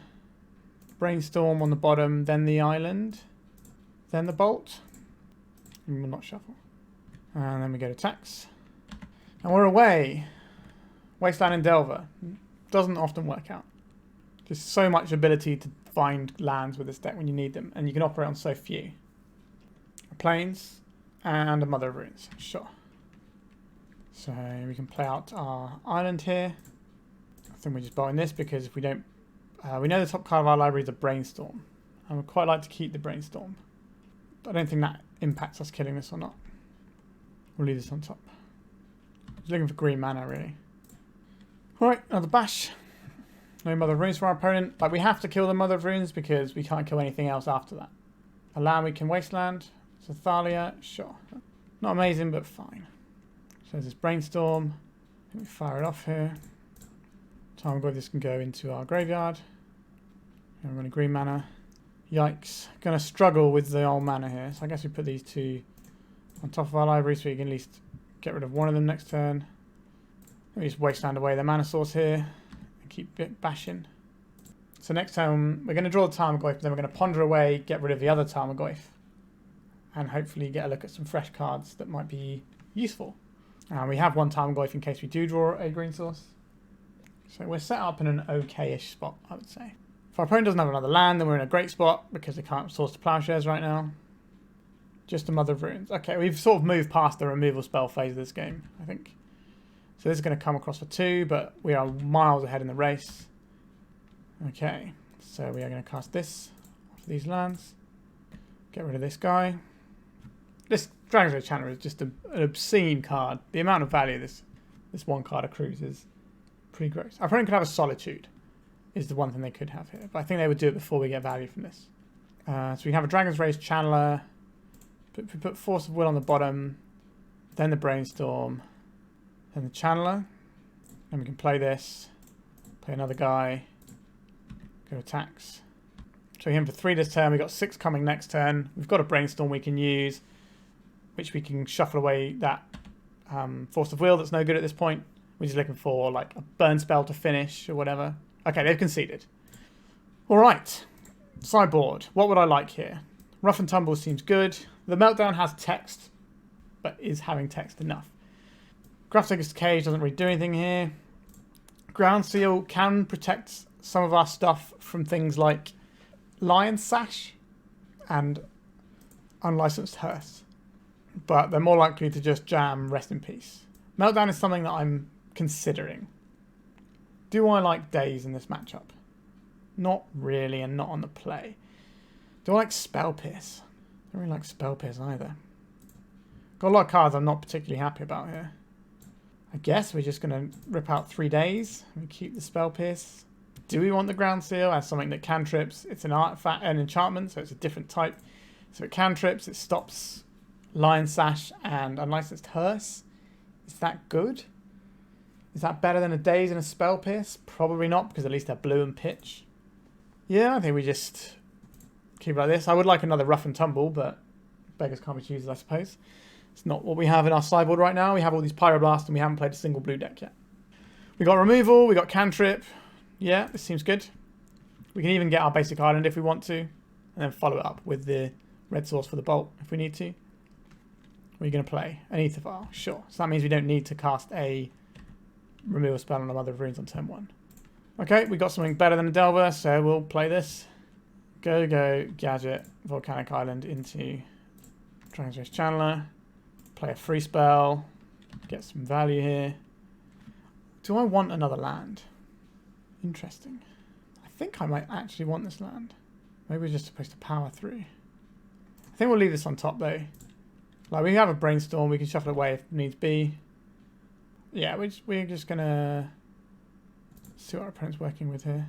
Brainstorm on the bottom, then the island, then the Bolt. And we'll not shuffle. And then we go to tax. And we're away. Wasteland and Delver. Doesn't often work out. Just so much ability to find lands with this deck when you need them, and you can operate on so few. Plains and a Mother of Runes. Sure. So we can play out our island here. I think we're just buying this because if we don't... we know the top card of our library is a Brainstorm. And we'd quite like to keep the Brainstorm. But I don't think that impacts us killing this or not. We'll leave this on top. Just looking for green mana, really. Alright, another bash. No Mother of Runes for our opponent. Like, we have to kill the Mother of Runes because we can't kill anything else after that. A land we can Wasteland. So Thalia, sure. Not amazing, but fine. So there's this Brainstorm. Let me fire it off here. Tarmogoyf, this can go into our graveyard. And we're running green mana. Yikes. Gonna struggle with the old mana here. So I guess we put these 2 on top of our library so we can at least get rid of one of them next turn. Let me just Wasteland away the mana source here and keep bashing. So next turn we're going to draw the Tarmogoyf, but then we're going to ponder away, get rid of the other Tarmogoyf, and hopefully get a look at some fresh cards that might be useful. We have 1 Tarmogoyf in case we do draw a green source. So we're set up in an okay-ish spot, I would say. If our opponent doesn't have another land, then we're in a great spot because they can't source to Plowshares right now. Just a Mother of Runes. Okay, we've sort of moved past the removal spell phase of this game, I think. So this is going to come across for 2, but we are miles ahead in the race. Okay, so we are going to cast this off these lands. Get rid of this guy. This Dragon's Channeler is just an obscene card. The amount of value this 1 card accrues is pretty gross. Our opponent could have a Solitude, is the one thing they could have here. But I think they would do it before we get value from this. So we have a Dragon's Rage Channeler. Put Force of Will on the bottom. Then the Brainstorm. Then the Channeler. Then we can play this. Play another guy. Go attacks. So him for 3 this turn. We've got 6 coming next turn. We've got a Brainstorm we can use, which we can shuffle away that Force of Will that's no good at this point. We're just looking for like a burn spell to finish or whatever. Okay, they've conceded. Alright. Sideboard. What would I like here? Rough and Tumble seems good. The Meltdown has text, but is having text enough? Grafdigger's Cage doesn't really do anything here. Ground Seal can protect some of our stuff from things like Lion Sash and Unlicensed Hearse, but they're more likely to just jam Rest in Peace. Meltdown is something that I'm considering. Do I like Daze in this matchup? Not really, and not on the play. Do I like Spell Pierce? I don't really like Spell Pierce either. Got a lot of cards I'm not particularly happy about here. I guess we're just going to rip out 3 Daze. We keep the Spell Pierce. Do we want the Ground Seal as something that cantrips? It's an artifact, an enchantment, so it's a different type. So it cantrips, it stops Lion Sash and Unlicensed Hearse. Is that good? Is that better than a Daze and a Spell Pierce? Probably not, because at least they're blue and pitch. Yeah, I think we just keep it like this. I would like another Rough and Tumble, but beggars can't be choosers, I suppose. It's not what we have in our sideboard right now. We have all these Pyroblast and we haven't played a single blue deck yet. We got removal, we got cantrip. Yeah, this seems good. We can even get our basic island if we want to. And then follow it up with the red source for the bolt if we need to. What are you going to play? An Ether Vial. Sure. So that means we don't need to cast a removal spell on the Mother of Runes on turn 1. Okay, we got something better than a Delver, so we'll play this. Go, Gadget, Volcanic Island into Dragon's Channeler. Play a free spell. Get some value here. Do I want another land? Interesting. I think I might actually want this land. Maybe we're just supposed to power through. I think we'll leave this on top though. Like, we have a Brainstorm, we can shuffle it away if needs be. Yeah, we're just gonna see what our opponent's working with here.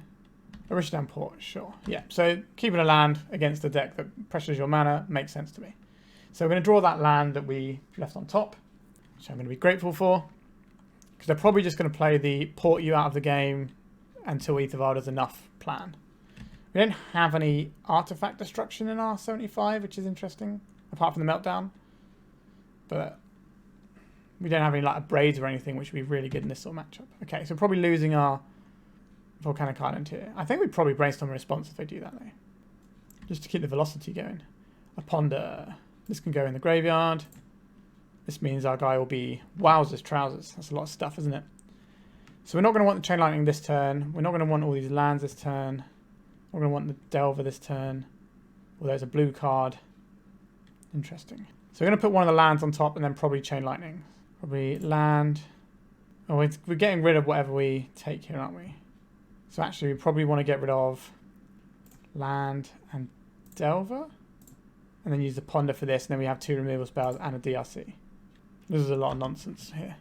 Arishidan Port, sure. Yeah, so keeping a land against a deck that pressures your mana makes sense to me. So we're going to draw that land that we left on top, which I'm going to be grateful for. Because they're probably just going to play the port you out of the game until Ether Vial does enough plan. We don't have any artifact destruction in our 75, which is interesting, apart from the Meltdown. But we don't have any like braids or anything, which would be really good in this sort of matchup. Okay, so probably losing our Volcanic Island here. I think we'd probably Brainstorm a response if they do that though. Just to keep the velocity going. A Ponder. This can go in the graveyard. This means our guy will be wowzers trousers. That's a lot of stuff, isn't it? So we're not going to want the Chain Lightning this turn. We're not going to want all these lands this turn. We're going to want the Delver this turn. Well, there's a blue card. Interesting. So we're going to put one of the lands on top and then probably Chain Lightning. Probably land. Oh, we're getting rid of whatever we take here, aren't we? So actually, we probably want to get rid of land and Delver. And then use the Ponder for this. And then we have 2 removal spells and a DRC. This is a lot of nonsense here.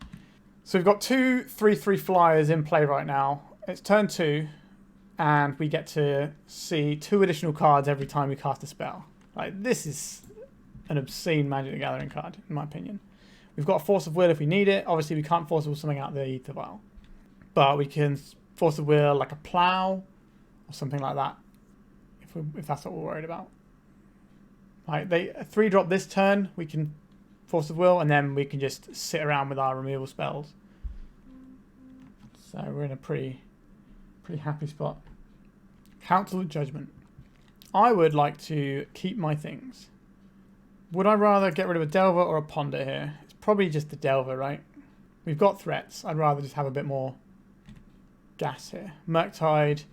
So we've got 2 3/3 flyers in play right now. It's turn 2. And we get to see 2 additional cards every time we cast a spell. Like, this is an obscene Magic the Gathering card, in my opinion. We've got a Force of Will if we need it. Obviously, we can't Force of Will something out of the Ether Vial. But we can Force of Will like a Plow or something like that. If that's what we're worried about. Like, they 3-drop this turn, we can Force of Will, and then we can just sit around with our removal spells. So we're in a pretty happy spot. Council of Judgment. I would like to keep my things. Would I rather get rid of a Delver or a Ponder here? It's probably just the Delver, right? We've got threats. I'd rather just have a bit more gas here. Murktide.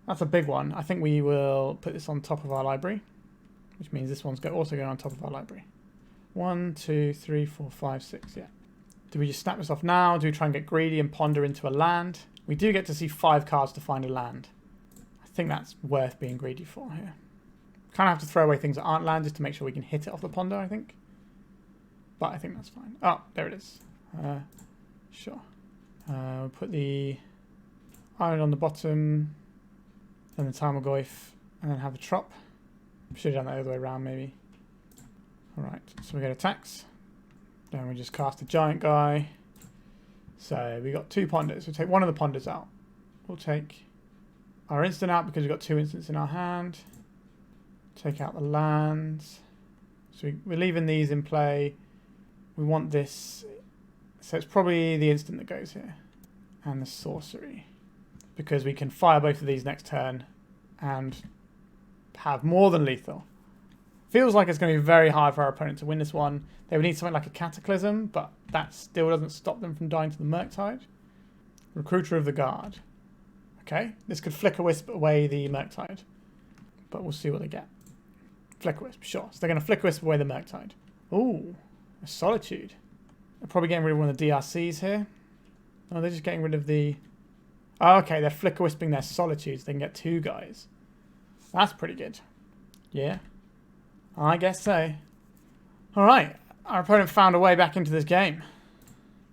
That's a big one. I think we will put this on top of our library. Which means this one's also going on top of our library. 1, 2, 3, 4, 5, 6, yeah. Do we just snap this off now? Do we try and get greedy and Ponder into a land? We do get to see 5 cards to find a land. I think that's worth being greedy for here. Kind of have to throw away things that aren't land just to make sure we can hit it off the Ponder, I think. But I think that's fine. Oh, there it is. Sure. We'll put the Iron on the bottom, then the Tarmogoyf, and then have the Trop. Should have done that the other way around, maybe. Alright, so we get attacks. Then we just cast a giant guy. So we got 2 Ponders. We'll take one of the Ponders out. We'll take our instant out because we've got 2 instants in our hand. Take out the lands. So we're leaving these in play. We want this. So it's probably the instant that goes here. And the sorcery. Because we can fire both of these next turn and have more than lethal. Feels like it's going to be very hard for our opponent to win this one. They would need something like a Cataclysm, but that still doesn't stop them from dying to the Murktide. Recruiter of the Guard. Okay, this could Flicker Wisp away the Murktide, but we'll see what they get. Flicker Wisp, sure. So they're going to Flicker Wisp away the Murktide. Ooh, a Solitude. They're probably getting rid of one of the DRCs here. Oh, they're just getting rid of the... Oh, okay, they're Flicker Wisping their Solitudes. They can get 2 guys. That's pretty good. Yeah, I guess so. Alright, Our opponent found a way back into this game.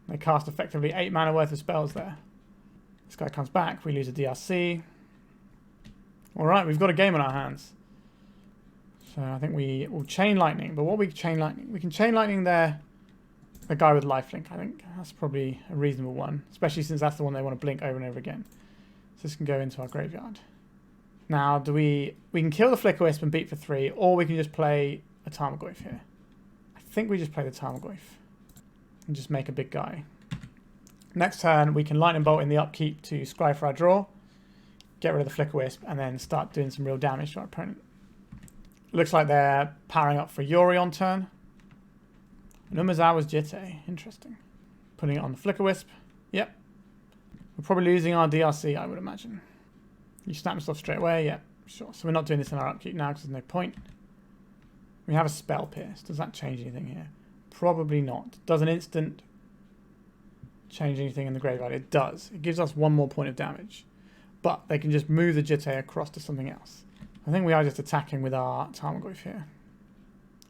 They cast effectively 8 mana worth of spells there. This guy comes back, we lose a DRC. Alright, we've got a game on our hands. So I think we will Chain Lightning. But what we Chain Lightning? We can Chain Lightning there. The guy with lifelink, I think. That's probably a reasonable one. Especially since that's the one they want to blink over and over again. So this can go into our graveyard. Now, we can kill the Flickerwisp and beat for 3, or we can just play a Tarmogoyf here. I think we just play the Tarmogoyf. And just make a big guy. Next turn, we can Lightning Bolt in the upkeep to scry for our draw. Get rid of the Flickerwisp, and then start doing some real damage to our opponent. Looks like they're powering up for Yori on turn. Numazawa's Jitte. Interesting. Putting it on the Flickerwisp. Yep. We're probably losing our DRC, I would imagine. You snap this off straight away? Yep, sure. So we're not doing this in our upkeep now because there's no point. We have a Spell Pierce. Does that change anything here? Probably not. Does an instant change anything in the graveyard? It does. It gives us 1 more point of damage. But they can just move the Jitte across to something else. I think we are just attacking with our Tarmogoyf here.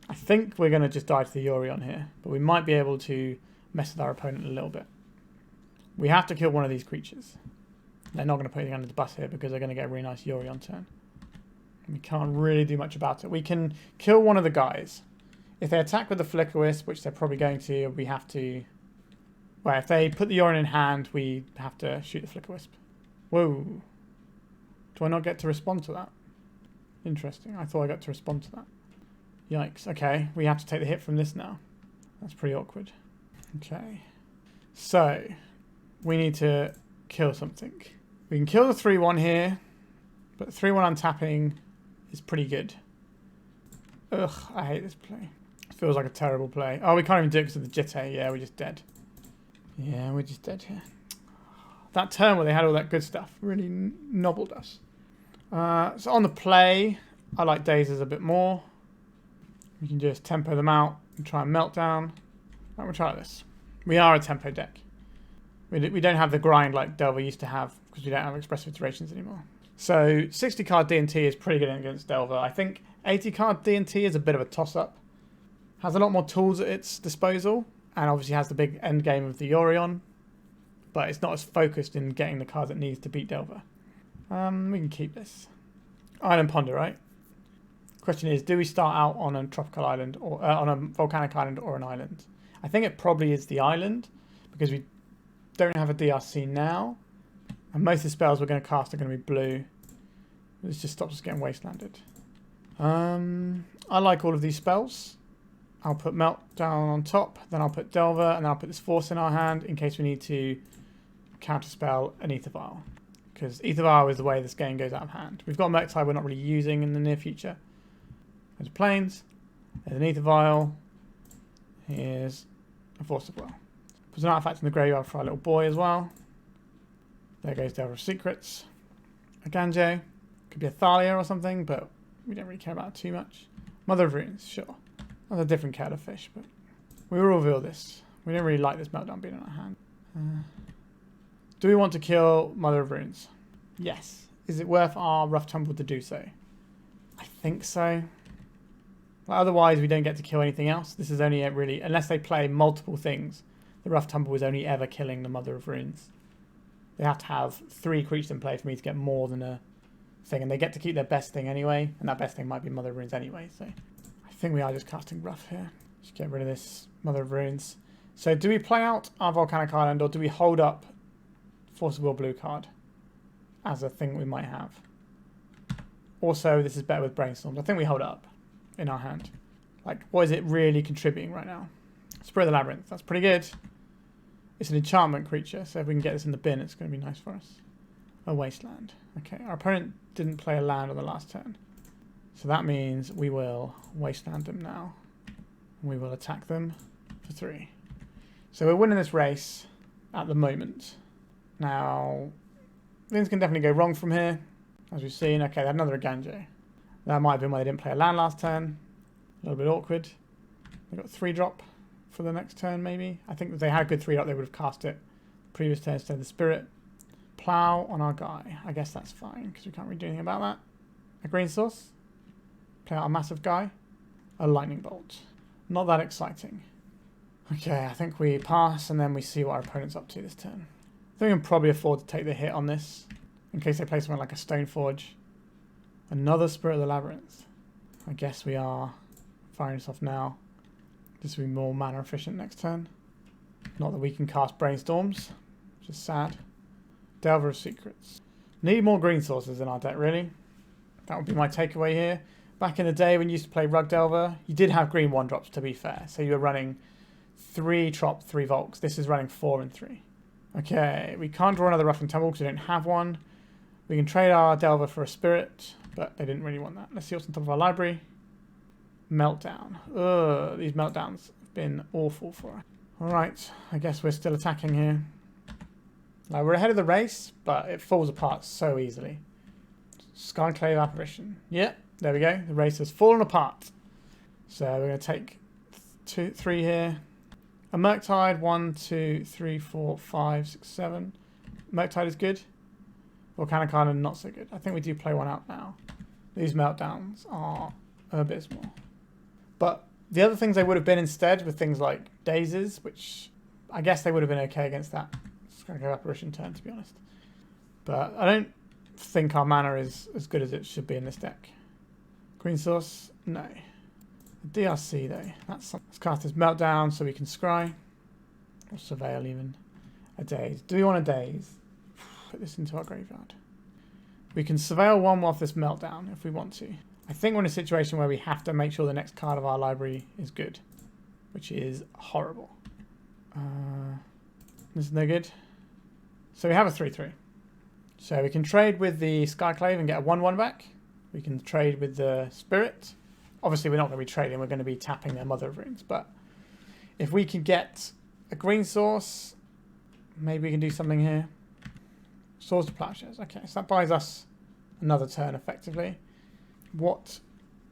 I think we're going to just die to the Yori on here. But we might be able to mess with our opponent a little bit. We have to kill one of these creatures. They're not going to put anything under the bus here because they're going to get a really nice Yori on turn. We can't really do much about it. We can kill one of the guys. If they attack with the Flickerwisp, which they're probably going to, we have to... Well, if they put the Yori in hand, we have to shoot the Flickerwisp. Whoa. Do I not get to respond to that? Interesting. I thought I got to respond to that. Yikes. Okay, we have to take the hit from this now. That's pretty awkward. Okay. So, we need to kill something. We can kill the 3-1 here, but 3-1 untapping is pretty good. Ugh, I hate this play. It feels like a terrible play. Oh, we can't even do it because of the Jitte. Yeah, we're just dead. Yeah, we're just dead here. That turn where they had all that good stuff really nobbled us. So on the play, I like Dazes a bit more. We can just tempo them out and try and Meltdown. Right, we'll try this. We are a tempo deck. We don't have the grind like Delver used to have because we don't have expressive iterations anymore. So 60 card D&T is pretty good against Delver. I think 80 card D&T is a bit of a toss-up. Has a lot more tools at its disposal and obviously has the big end game of the Yorion. But it's not as focused in getting the cards it needs to beat Delver. We can keep this. Island Ponder, right? Question is, do we start out on a tropical island or on a volcanic island or an island? I think it probably is the island because we don't have a DRC now. And most of the spells we're going to cast are going to be blue. This just stops us getting wastelanded. I like all of these spells. I'll put Meltdown on top, then I'll put Delver, and then I'll put this Force in our hand in case we need to counterspell an Ether Vial. Because Ether Vial is the way this game goes out of hand. We've got a Murktide we're not really using in the near future. There's Plains. There's an Ether Vial. Here's a Force of Will. Put an artifact in the graveyard for our little boy as well. There goes Delver of Secrets. A Ganjo. Could be a Thalia or something, but we don't really care about it too much. Mother of Runes, sure. That's a different kettle of fish, but we will reveal this. We don't really like this Meltdown being in our hand. Do we want to kill Mother of Runes? Yes. Is it worth our Rough Tumble to do so? I think so. Well, otherwise, we don't get to kill anything else. This is only really, unless they play multiple things, the Rough Tumble is only ever killing the Mother of Runes. They have to have 3 creatures in play for me to get more than a thing, and they get to keep their best thing anyway, and that best thing might be Mother of Runes anyway, so I think we are just casting Rough here. Just get rid of this Mother of Runes. So do we play out our Volcanic Island, or do we hold up Force of Will blue card as a thing we might have? Also, this is better with Brainstorms. I think we hold it up in our hand. Like, what is it really contributing right now? Spirit of the Labyrinth. That's pretty good. It's an enchantment creature, so if we can get this in the bin, it's going to be nice for us. A Wasteland. Okay, our opponent didn't play a land on the last turn. So that means we will Wasteland them now. We will attack them for 3. So we're winning this race at the moment. Now, things can definitely go wrong from here. As we've seen, okay, they had another Ganjo. That might have been why they didn't play a land last turn. A little bit awkward. They got 3-drop for the next turn, maybe. I think if they had a good 3-drop, they would have cast it previous turn instead of the Spirit. Plow on our guy. I guess that's fine, because we can't really do anything about that. A green source. Play out a massive guy. A lightning bolt. Not that exciting. Okay, I think we pass and then we see what our opponent's up to this turn. I think we can probably afford to take the hit on this in case they play something like a Stoneforge. Another Spirit of the Labyrinth. I guess we are firing this off now. This will be more mana efficient next turn. Not that we can cast Brainstorms, which is sad. Delver of Secrets. Need more green sources in our deck, really. That would be my takeaway here. Back in the day when you used to play Rug Delver, you did have green 1-drops to be fair. So you were running 3 Trop, 3 Volks. This is running 4 and 3. Okay, we can't draw another Rough and Tumble because we don't have one. We can trade our Delver for a Spirit, but they didn't really want that. Let's see what's on top of our library. Meltdown. Ugh, these Meltdowns have been awful for us. Alright, I guess we're still attacking here. Like, we're ahead of the race, but it falls apart so easily. Skyclave Apparition. Yep, there we go. The race has fallen apart. So we're going to take 3 here. A Murktide, 1, 2, 3, 4, 5, 6, 7. Murktide is good. Volcanic Island, not so good. I think we do play one out now. These Meltdowns are abysmal. But the other things they would have been instead were things like Dazes, which I guess they would have been okay against that Skyclave Apparition turn, to be honest. But I don't think our mana is as good as it should be in this deck. Green source? No. The DRC though, that's something. Let's cast this Meltdown so we can scry. Or Surveil even. A Daze. Do we want a Daze? Put this into our graveyard. We can Surveil 1 off this Meltdown if we want to. I think we're in a situation where we have to make sure the next card of our library is good. Which is horrible. This is no good. So we have a 3-3. So we can trade with the Skyclave and get a 1-1 back. We can trade with the Spirit. Obviously, we're not going to be trading. We're going to be tapping their Mother of Runes. But if we can get a green source, maybe we can do something here. Swords to Plowshares. Okay, so that buys us another turn, effectively. What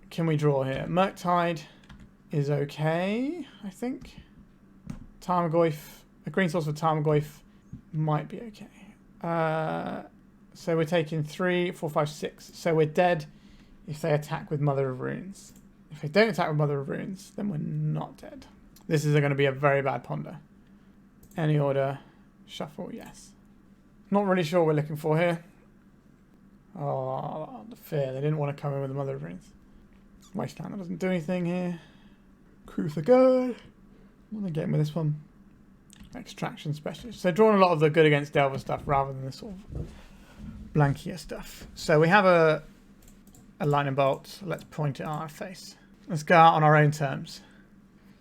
can we draw here? Murktide is okay, I think. Tarmogoyf. A green source for Tarmogoyf might be okay. So we're taking 3, 4, 5, 6. So we're dead if they attack with Mother of Runes. If they don't attack with Mother of Runes, then we're not dead. This is going to be a very bad ponder. Any order, shuffle, yes. Not really sure what we're looking for here. Oh, the fear. They didn't want to come in with the Mother of Runes. Wasteland, that doesn't do anything here. Crew for good. What are they getting with this one? Extraction Specialist. So drawing a lot of the good against Delver stuff rather than the sort of blankier stuff. So we have a lightning bolt. Let's point it at our face. Let's go out on our own terms.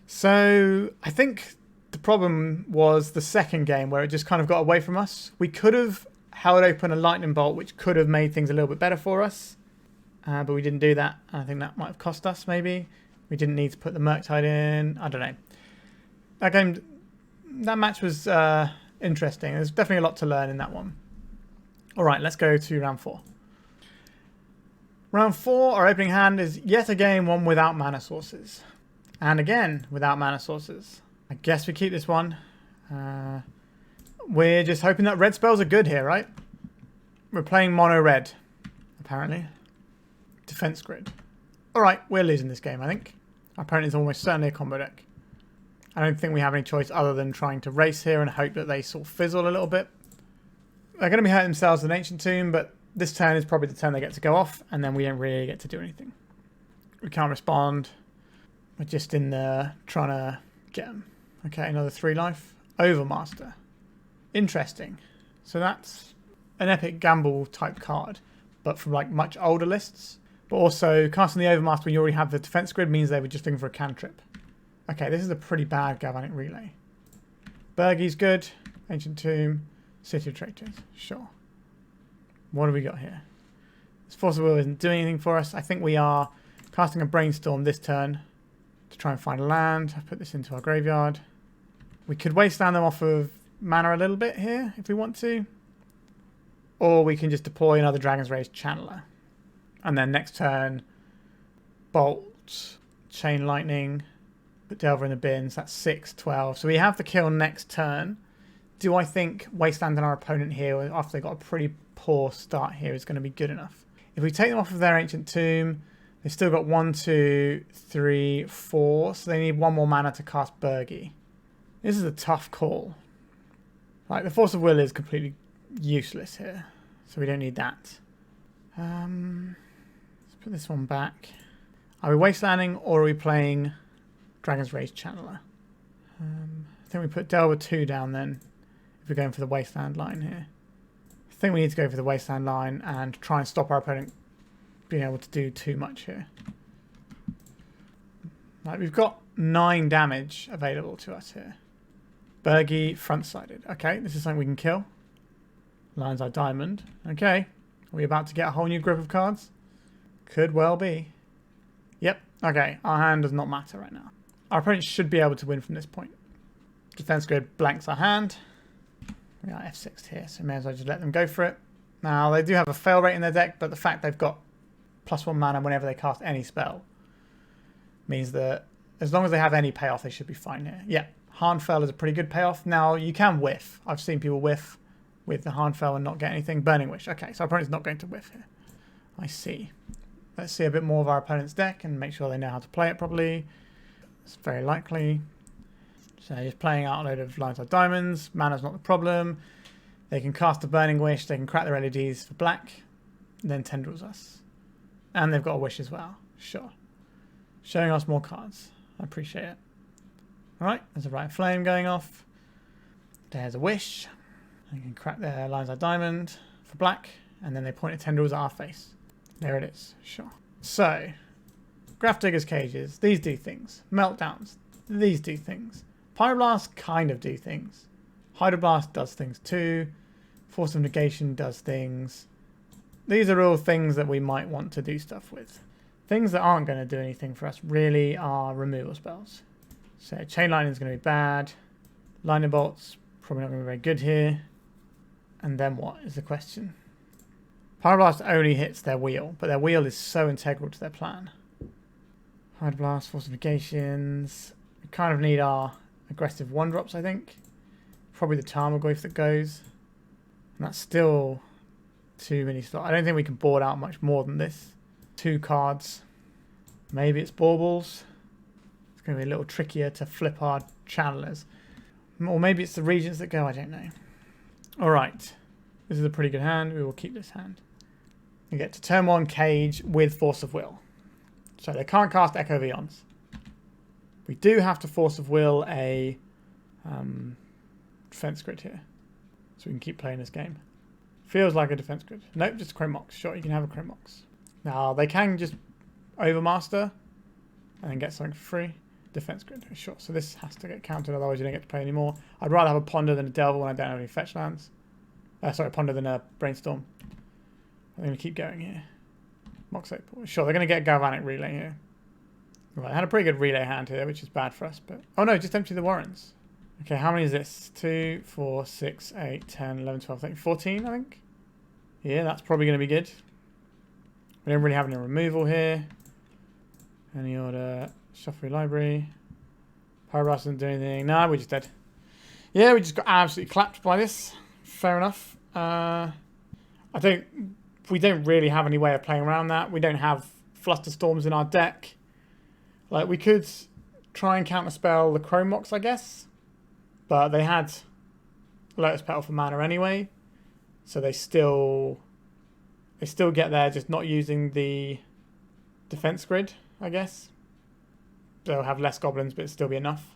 So I think the problem was the second game where it just kind of got away from us. We could have held open a lightning bolt, which could have made things a little bit better for us. But we didn't do that. I think that might have cost us, maybe. We didn't need to put the Murktide in. I don't know. That match was interesting. There's definitely a lot to learn in that one. All right, let's go to round 4. Round 4, our opening hand is yet again one without mana sources. And again, without mana sources. I guess we keep this one. We're just hoping that red spells are good here, right? We're playing mono red, apparently. Defense grid. All right, we're losing this game, I think. Our opponent is almost certainly a combo deck. I don't think we have any choice other than trying to race here and hope that they sort of fizzle a little bit. They're going to be hurting themselves with an Ancient Tomb, but this turn is probably the turn they get to go off, and then we don't really get to do anything. We can't respond. We're just in there trying to get them. Okay, another 3 life. Overmaster. Interesting. So that's an epic gamble type card, but from like much older lists. But also, casting the Overmaster when you already have the defense grid means they were just looking for a cantrip. Okay, this is a pretty bad Galvanic Relay. Bergie's good. Ancient Tomb. City of Traitors. Sure. What do we got here? This Force of Will isn't doing anything for us. I think we are casting a Brainstorm this turn to try and find a land. I put this into our graveyard. We could Wasteland them off of mana a little bit here if we want to. Or we can just deploy another Dragon's Rage Channeler. And then next turn, Bolt, Chain Lightning, put Delver in the bins. That's 6, 12. So we have to kill next turn. Do I think Wasteland and our opponent here, after they got a pretty poor start here, is going to be good enough? If we take them off of their Ancient Tomb, they've still got 1, 2, 3, 4. So they need 1 more mana to cast Bergie. This is a tough call. Like, the Force of Will is completely useless here, so we don't need that. Let's put this one back. Are we Wastelanding or are we playing Dragon's Rage Channeler? I think we put Delver 2 down then, if we're going for the Wasteland line here. I think we need to go for the Wasteland line and try and stop our opponent being able to do too much here. Like, we've got 9 damage available to us here. Bergy front-sided. Okay, this is something we can kill. Lion's Eye Diamond. Okay. Are we about to get a whole new group of cards? Could well be. Yep. Okay, our hand does not matter right now. Our opponent should be able to win from this point. Defense Grid blanks our hand. We are F6'd here, so may as well just let them go for it. Now, they do have a fail rate in their deck, but the fact they've got +1 mana whenever they cast any spell means that as long as they have any payoff, they should be fine here. Yeah. Harnfell is a pretty good payoff. Now, you can whiff. I've seen people whiff with the Harnfell and not get anything. Burning Wish. Okay, so our opponent's not going to whiff here. I see. Let's see a bit more of our opponent's deck and make sure they know how to play it properly. It's very likely. So just playing out a load of Lion's Eye Diamonds. Mana's not the problem. They can cast a Burning Wish. They can crack their LEDs for black. And then Tendrils us. And they've got a Wish as well. Sure. Showing us more cards. I appreciate it. Alright, there's a Right Flame going off. There's a Wish. They can crack their Lion's Eye Diamond for black. And then they point at Tendrils at our face. There it is. Sure. So, Grafdigger's Cages. These do things. Meltdowns. These do things. Pyroblast kind of do things. Hydroblast does things too. Force of Negation does things. These are all things that we might want to do stuff with. Things that aren't going to do anything for us really are removal spells. So Chain Lightning is going to be bad. Lightning Bolt's probably not going to be very good here. And then what is the question? Pyroblast only hits their wheel, but their wheel is so integral to their plan. Hydroblast, Force of Negations. We kind of need our aggressive 1-drops, I think. Probably the Tarmogoyf that goes. And that's still too many slots. I don't think we can board out much more than this. 2 cards. Maybe it's Baubles. It's going to be a little trickier to flip our channelers. Or maybe it's the Regents that go, I don't know. Alright. This is a pretty good hand. We will keep this hand. We get to turn 1 Cage with Force of Will. So they can't cast Echo Vions. We do have to Force of Will a defense grid here. So we can keep playing this game. Feels like a defense grid. Nope, just a Chrome Mox. Sure, you can have a Chrome Mox. Now, they can just Overmaster and then get something for free. Defense grid. Sure, so this has to get counted, otherwise you don't get to play anymore. I'd rather have a Ponder than a Delver when I don't have any fetch lands. Sorry, Ponder than a Brainstorm. I'm going to keep going here. Mox Opal. Sure, they're going to get Galvanic Relay here. Right, I had a pretty good relay hand here, which is bad for us. But oh no, just empty the warrants. Okay, how many is this? 2, 4, 6, 8, 10, 11, 12, 13, 14, I think. Yeah, that's probably going to be good. We don't really have any removal here. Any order. Shuffle Library. Pyroblast doesn't do anything. No, we're just dead. Yeah, we just got absolutely clapped by this. Fair enough. We don't really have any way of playing around that. We don't have Flusterstorms in our deck. Like, we could try and counterspell the Chrome Mox, I guess. But they had Lotus Petal for mana anyway. So they still get there, just not using the defense grid, I guess. They'll have less goblins, but it'll still be enough.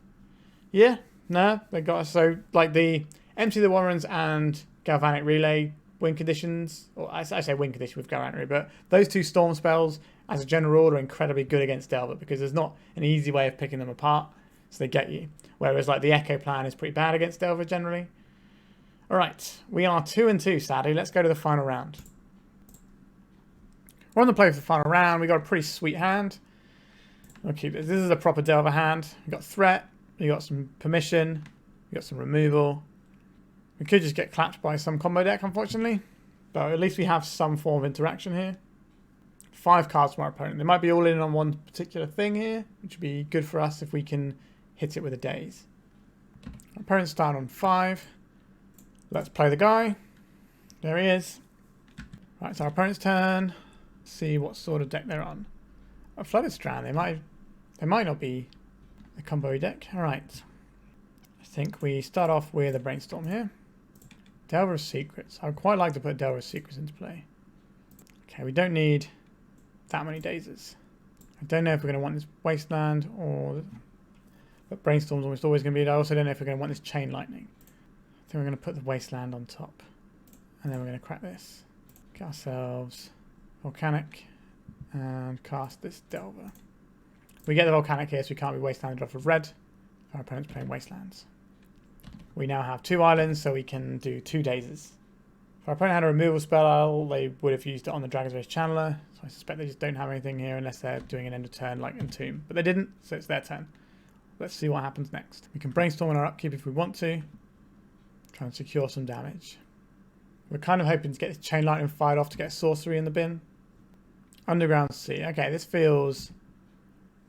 Yeah, no, they got us. So, like, the Empty the Warrens and Galvanic Relay win conditions, or I say win condition with Galvanic Relay, but those 2 storm spells, as a general rule, are incredibly good against Delver because there's not an easy way of picking them apart, so they get you. Whereas, like, the Echo plan is pretty bad against Delver generally. Alright, we are 2-2, sadly. Let's go to the final round. We're on the play for the final round. We got a pretty sweet hand. I'll keep this. This is a proper Delver hand. We got threat. We got some permission. We got some removal. We could just get clapped by some combo deck, unfortunately. But at least we have some form of interaction here. 5 cards from our opponent. They might be all in on one particular thing here, which would be good for us if we can hit it with a Daze. Our opponent's down on 5. Let's play the guy. There he is. Right, it's our opponent's turn. See what sort of deck they're on. A Flooded Strand. They might not be a combo deck. All right. I think we start off with a Brainstorm here. Delver of Secrets. I would quite like to put Delver of Secrets into play. Okay, we don't need that many Dazes. I don't know if we're going to want this Wasteland or... But Brainstorm's almost always going to be... I also don't know if we're going to want this Chain Lightning. I think we're going to put the Wasteland on top. And then we're going to crack this. Get ourselves Volcanic. And cast this Delver. We get the Volcanic here, so we can't be Wastelanded off of red. Our opponent's playing Wastelands. We now have 2 islands, so we can do 2 Dazes. If our opponent had a removal spell, they would have used it on the Dragon's Race Channeler. So I suspect they just don't have anything here unless they're doing an end of turn like Entomb. But they didn't, so it's their turn. Let's see what happens next. We can Brainstorm on our upkeep if we want to. Try and secure some damage. We're kind of hoping to get this Chain Lightning fired off to get a sorcery in the bin. Underground Sea. Okay, this feels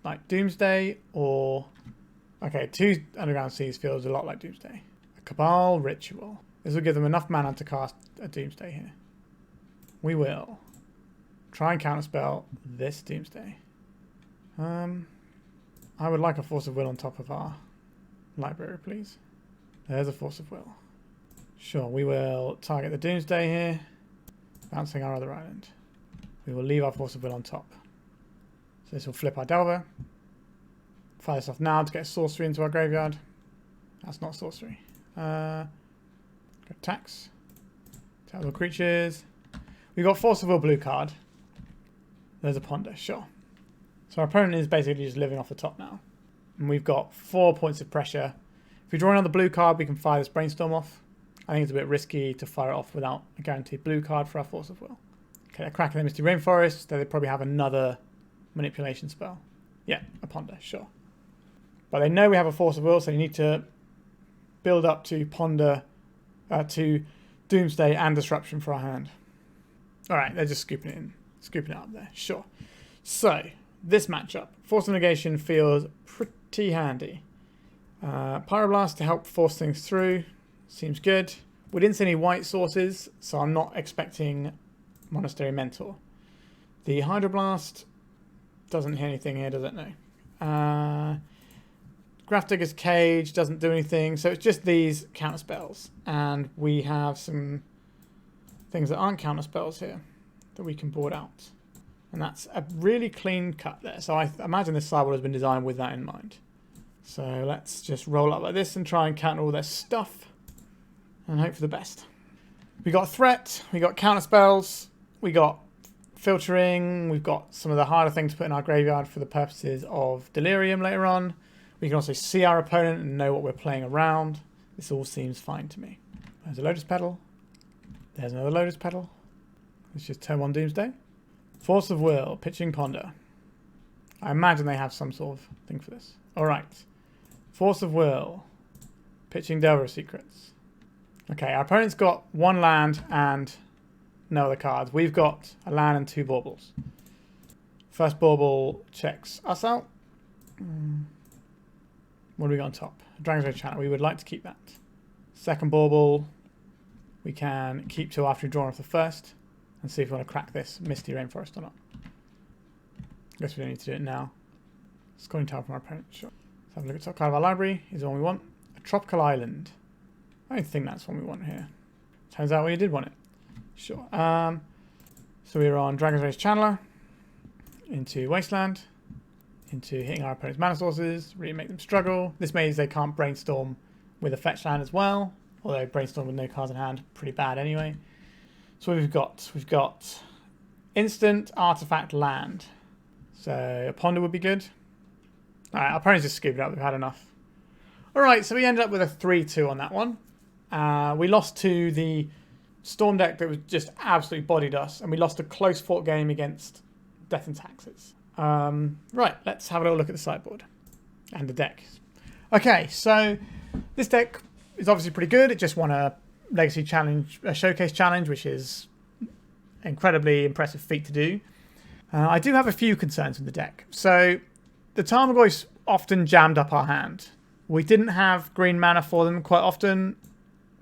like Doomsday or... Okay, 2 Underground Seas feels a lot like Doomsday. A Cabal Ritual. This will give them enough mana to cast a Doomsday here. We will try and counterspell this Doomsday. I would like a Force of Will on top of our library, please. There's a Force of Will. Sure, we will target the Doomsday here, bouncing our other island. We will leave our Force of Will on top. So this will flip our Delver. Fire this off now to get a sorcery into our graveyard. That's not sorcery. Attacks. Terrible creatures. We've got Force of Will blue card. There's a Ponder, sure. So our opponent is basically just living off the top now. And we've got 4 points of pressure. If we draw another blue card, we can fire this Brainstorm off. I think it's a bit risky to fire it off without a guaranteed blue card for our Force of Will. Okay, they're cracking the Misty Rainforest. They probably have another manipulation spell. Yeah, a Ponder, sure. But they know we have a Force of Will, so you need to build up to Ponder, to Doomsday and Disruption for our hand. Alright, they're just scooping it up there, sure. So, this matchup. Force of Negation feels pretty handy. Pyroblast to help force things through. Seems good. We didn't see any white sources, so I'm not expecting Monastery Mentor. The Hydroblast doesn't hit anything here, does it? No. Grafdigger's Cage doesn't do anything, so it's just these counterspells. And we have some things that aren't counterspells here that we can board out. And that's a really clean cut there. So I imagine this sideboard has been designed with that in mind. So let's just roll up like this and try and counter all their stuff. And hope for the best. We got threat, we got counterspells, we got filtering, we've got some of the harder things to put in our graveyard for the purposes of Delirium later on. We can also see our opponent and know what we're playing around. This all seems fine to me. There's a Lotus Petal. There's another Lotus Petal. It's just turn 1 Doomsday. Force of Will, pitching Ponder. I imagine they have some sort of thing for this. Alright. Force of Will, pitching Delver of Secrets. Okay, our opponent's got 1 land and no other cards. We've got a land and 2 baubles. First bauble checks us out. What do we got on top? Dragon's Race Channel. We would like to keep that. Second bauble we can keep till after we've drawn off the first. And see if we want to crack this Misty Rainforest or not. Guess we don't need to do it now. Scalding Tarn from our opponent. Sure. Let's have a look at top card of our library. Is the one we want. A Tropical Island. I don't think that's what we want here. Turns out we did want it. Sure. So we're on Dragon's Race Channeler. Into Wasteland. Into hitting our opponent's mana sources. Really make them struggle. This means they can't Brainstorm with a fetch land as well. Although Brainstorm with no cards in hand. Pretty bad anyway. So what we've got instant artifact land. So a Ponder would be good. Alright, our opponent's just scooped it up. We've had enough. Alright, so we ended up with a 3-2 on that one. We lost to the Storm deck that was just absolutely bodied us. And we lost a close fought game against Death and Taxes. Right, let's have a little look at the sideboard. And the deck. Okay, so this deck is obviously pretty good. It just won a Legacy Challenge, a Showcase Challenge, which is an incredibly impressive feat to do. I do have a few concerns with the deck. So the Tarmogoyfs often jammed up our hand. We didn't have green mana for them quite often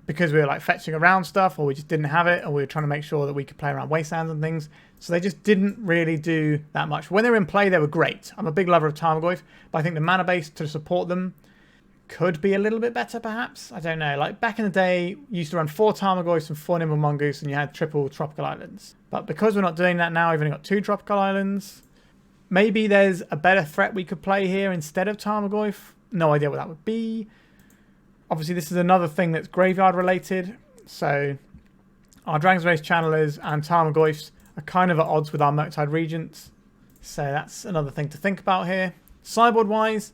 because we were like fetching around stuff, or we just didn't have it, or we were trying to make sure that we could play around Wastelands and things. So they just didn't really do that much. When they were in play, they were great. I'm a big lover of Tarmogoyf, but I think the mana base to support them could be a little bit better, perhaps. I don't know. Like back in the day, you used to run 4 Tarmogoyfs and 4 Nimble Mongoose, and you had triple tropical islands. But because we're not doing that now, we've only got 2 tropical islands. Maybe there's a better threat we could play here instead of Tarmogoyf. No idea what that would be. Obviously, this is another thing that's graveyard related. So our Dragon's Race Channelers and Tarmogoyfs are kind of at odds with our Murktide Regents. So that's another thing to think about here. Sideboard-wise,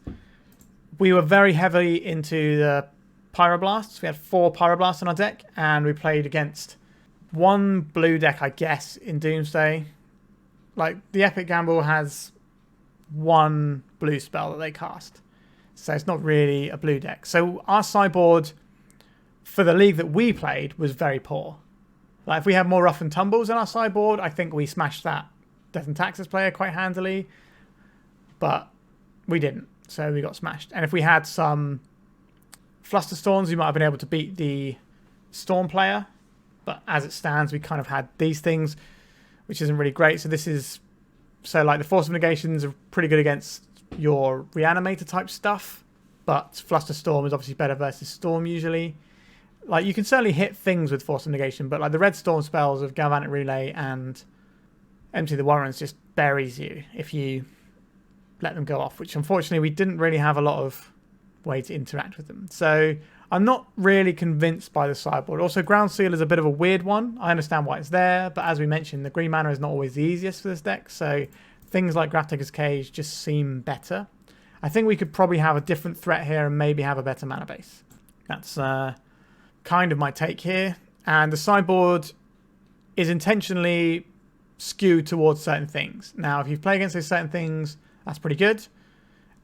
we were very heavily into the Pyroblasts. We had 4 Pyroblasts in our deck, and we played against 1 blue deck, I guess, in Doomsday. Like, the Epic Gamble has 1 blue spell that they cast. So it's not really a blue deck. So our sideboard for the league that we played was very poor. Like, if we had more Rough and Tumbles in our sideboard, I think we smashed that Death and Taxes player quite handily. But we didn't. So we got smashed. And if we had some Flusterstorms, we might have been able to beat the Storm player. But as it stands, we kind of had these things, which isn't really great. So this is... So like the Force of Negations are pretty good against your Reanimator type stuff. But Flusterstorm is obviously better versus Storm usually. Like you can certainly hit things with Force of Negation, but like the Red Storm spells of Galvanic Relay and Empty the Warrens just buries you if you let them go off, which unfortunately we didn't really have a lot of way to interact with them. So I'm not really convinced by the sideboard. Also, Ground Seal is a bit of a weird one. I understand why it's there, but as we mentioned, the green mana is not always the easiest for this deck, so things like Grafdigger's Cage just seem better. I think we could probably have a different threat here and maybe have a better mana base. That's kind of my take here. And the sideboard is intentionally skewed towards certain things. Now, if you play against those certain things, that's pretty good.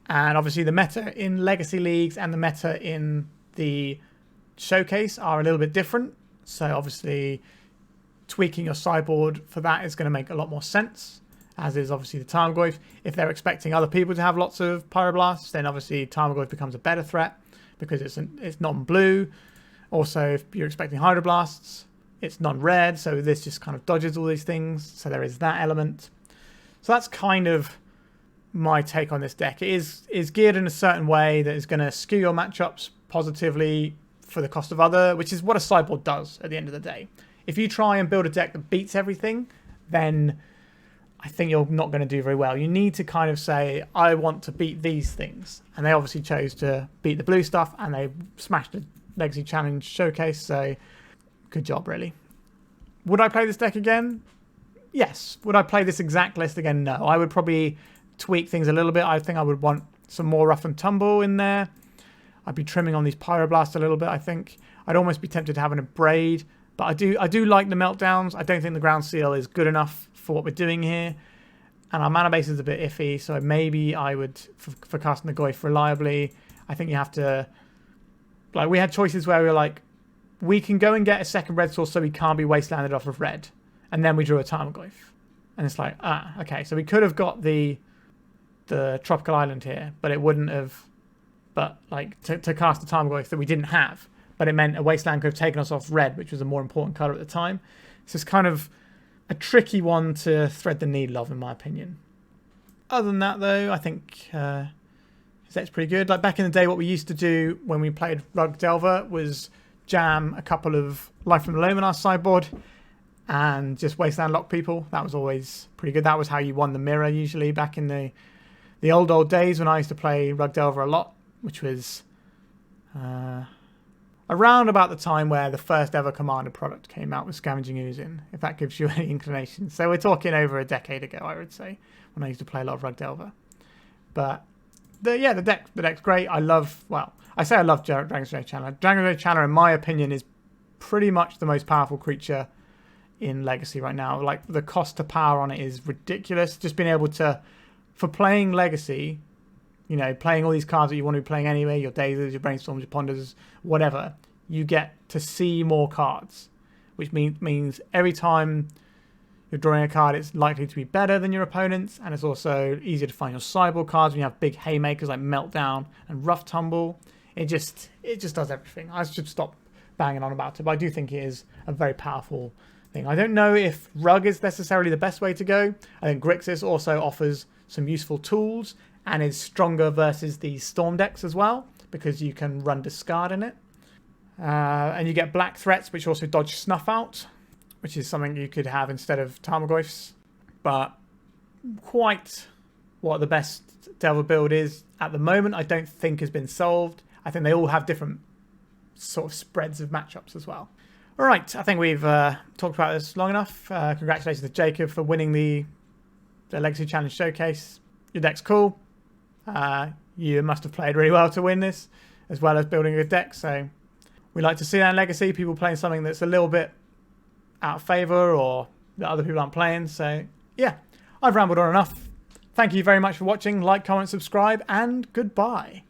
And obviously the meta in Legacy Leagues and the meta in the Showcase are a little bit different. So obviously tweaking your sideboard for that is going to make a lot more sense, as is obviously the Tarmogoyf. If they're expecting other people to have lots of Pyroblasts, then obviously Tarmogoyf becomes a better threat because it's non-blue. Also, if you're expecting Hydroblasts, it's non-red, so this just kind of dodges all these things. So there is that element. So that's kind of my take on this deck. It is geared in a certain way that is going to skew your matchups positively for the cost of other, which is what a sideboard does at the end of the day. If you try and build a deck that beats everything, then I think you're not going to do very well. You need to kind of say, I want to beat these things. And they obviously chose to beat the blue stuff, and they smashed the Legacy Challenge Showcase, so good job, really. Would I play this deck again? Yes. Would I play this exact list again? No. I would probably tweak things a little bit. I think I would want some more Rough and Tumble in there. I'd be trimming on these Pyroblast a little bit, I think. I'd almost be tempted to have a braid, but I do like the Meltdowns. I don't think the Ground Seal is good enough for what we're doing here. And our mana base is a bit iffy, so maybe I would, for casting the Goyf reliably, I think you have to... Like, we had choices where we were like, we can go and get a second red source so we can't be wastelanded off of red. And then we drew a Tarmogoyf. And it's like, okay. So we could have got the Tropical Island here, but it wouldn't have... But, like, to cast a Tarmogoyf that we didn't have. But it meant a Wasteland could have taken us off red, which was a more important colour at the time. So it's kind of a tricky one to thread the needle of, in my opinion. Other than that, though, I think his deck's pretty good. Like, back in the day, what we used to do when we played Rug Delver was jam a couple of Life from the Loam in our sideboard and just Wasteland lock people. That was always pretty good. That was how you won the mirror, usually, back in the old days when I used to play Rug Delver a lot, which was around about the time where the first ever Commander product came out with Scavenging Oozin, if that gives you any inclination. So we're talking over a decade ago, I would say, when I used to play a lot of Rug Delver. But the deck's great. I love Dragon's Race Channeler. Dragon's Race Channeler, in my opinion, is pretty much the most powerful creature in Legacy right now. Like, the cost to power on it is ridiculous. Just being able to, for playing Legacy, you know, playing all these cards that you want to be playing anyway, your Dazes, your Brainstorms, your Ponders, whatever, you get to see more cards, which means every time you're drawing a card, it's likely to be better than your opponent's, and it's also easier to find your sideboard cards when you have big haymakers like Meltdown and Rough Tumble. It just does everything. I should stop banging on about it, but I do think it is a very powerful thing. I don't know if Rug is necessarily the best way to go. I think Grixis also offers some useful tools and is stronger versus these Storm decks as well, because you can run discard in it. And you get black threats, which also dodge Snuff Out, which is something you could have instead of Tarmogoyfs. But quite what the best Delver build is at the moment, I don't think has been solved. I think they all have different sort of spreads of matchups as well. All right, I think we've talked about this long enough. Congratulations to Jacob for winning the Legacy Challenge Showcase. Your deck's cool. You must have played really well to win this, as well as building a good deck. So we like to see that in Legacy, people playing something that's a little bit out of favour or that other people aren't playing. So yeah, I've rambled on enough. Thank you very much for watching. Like, comment, subscribe, and goodbye.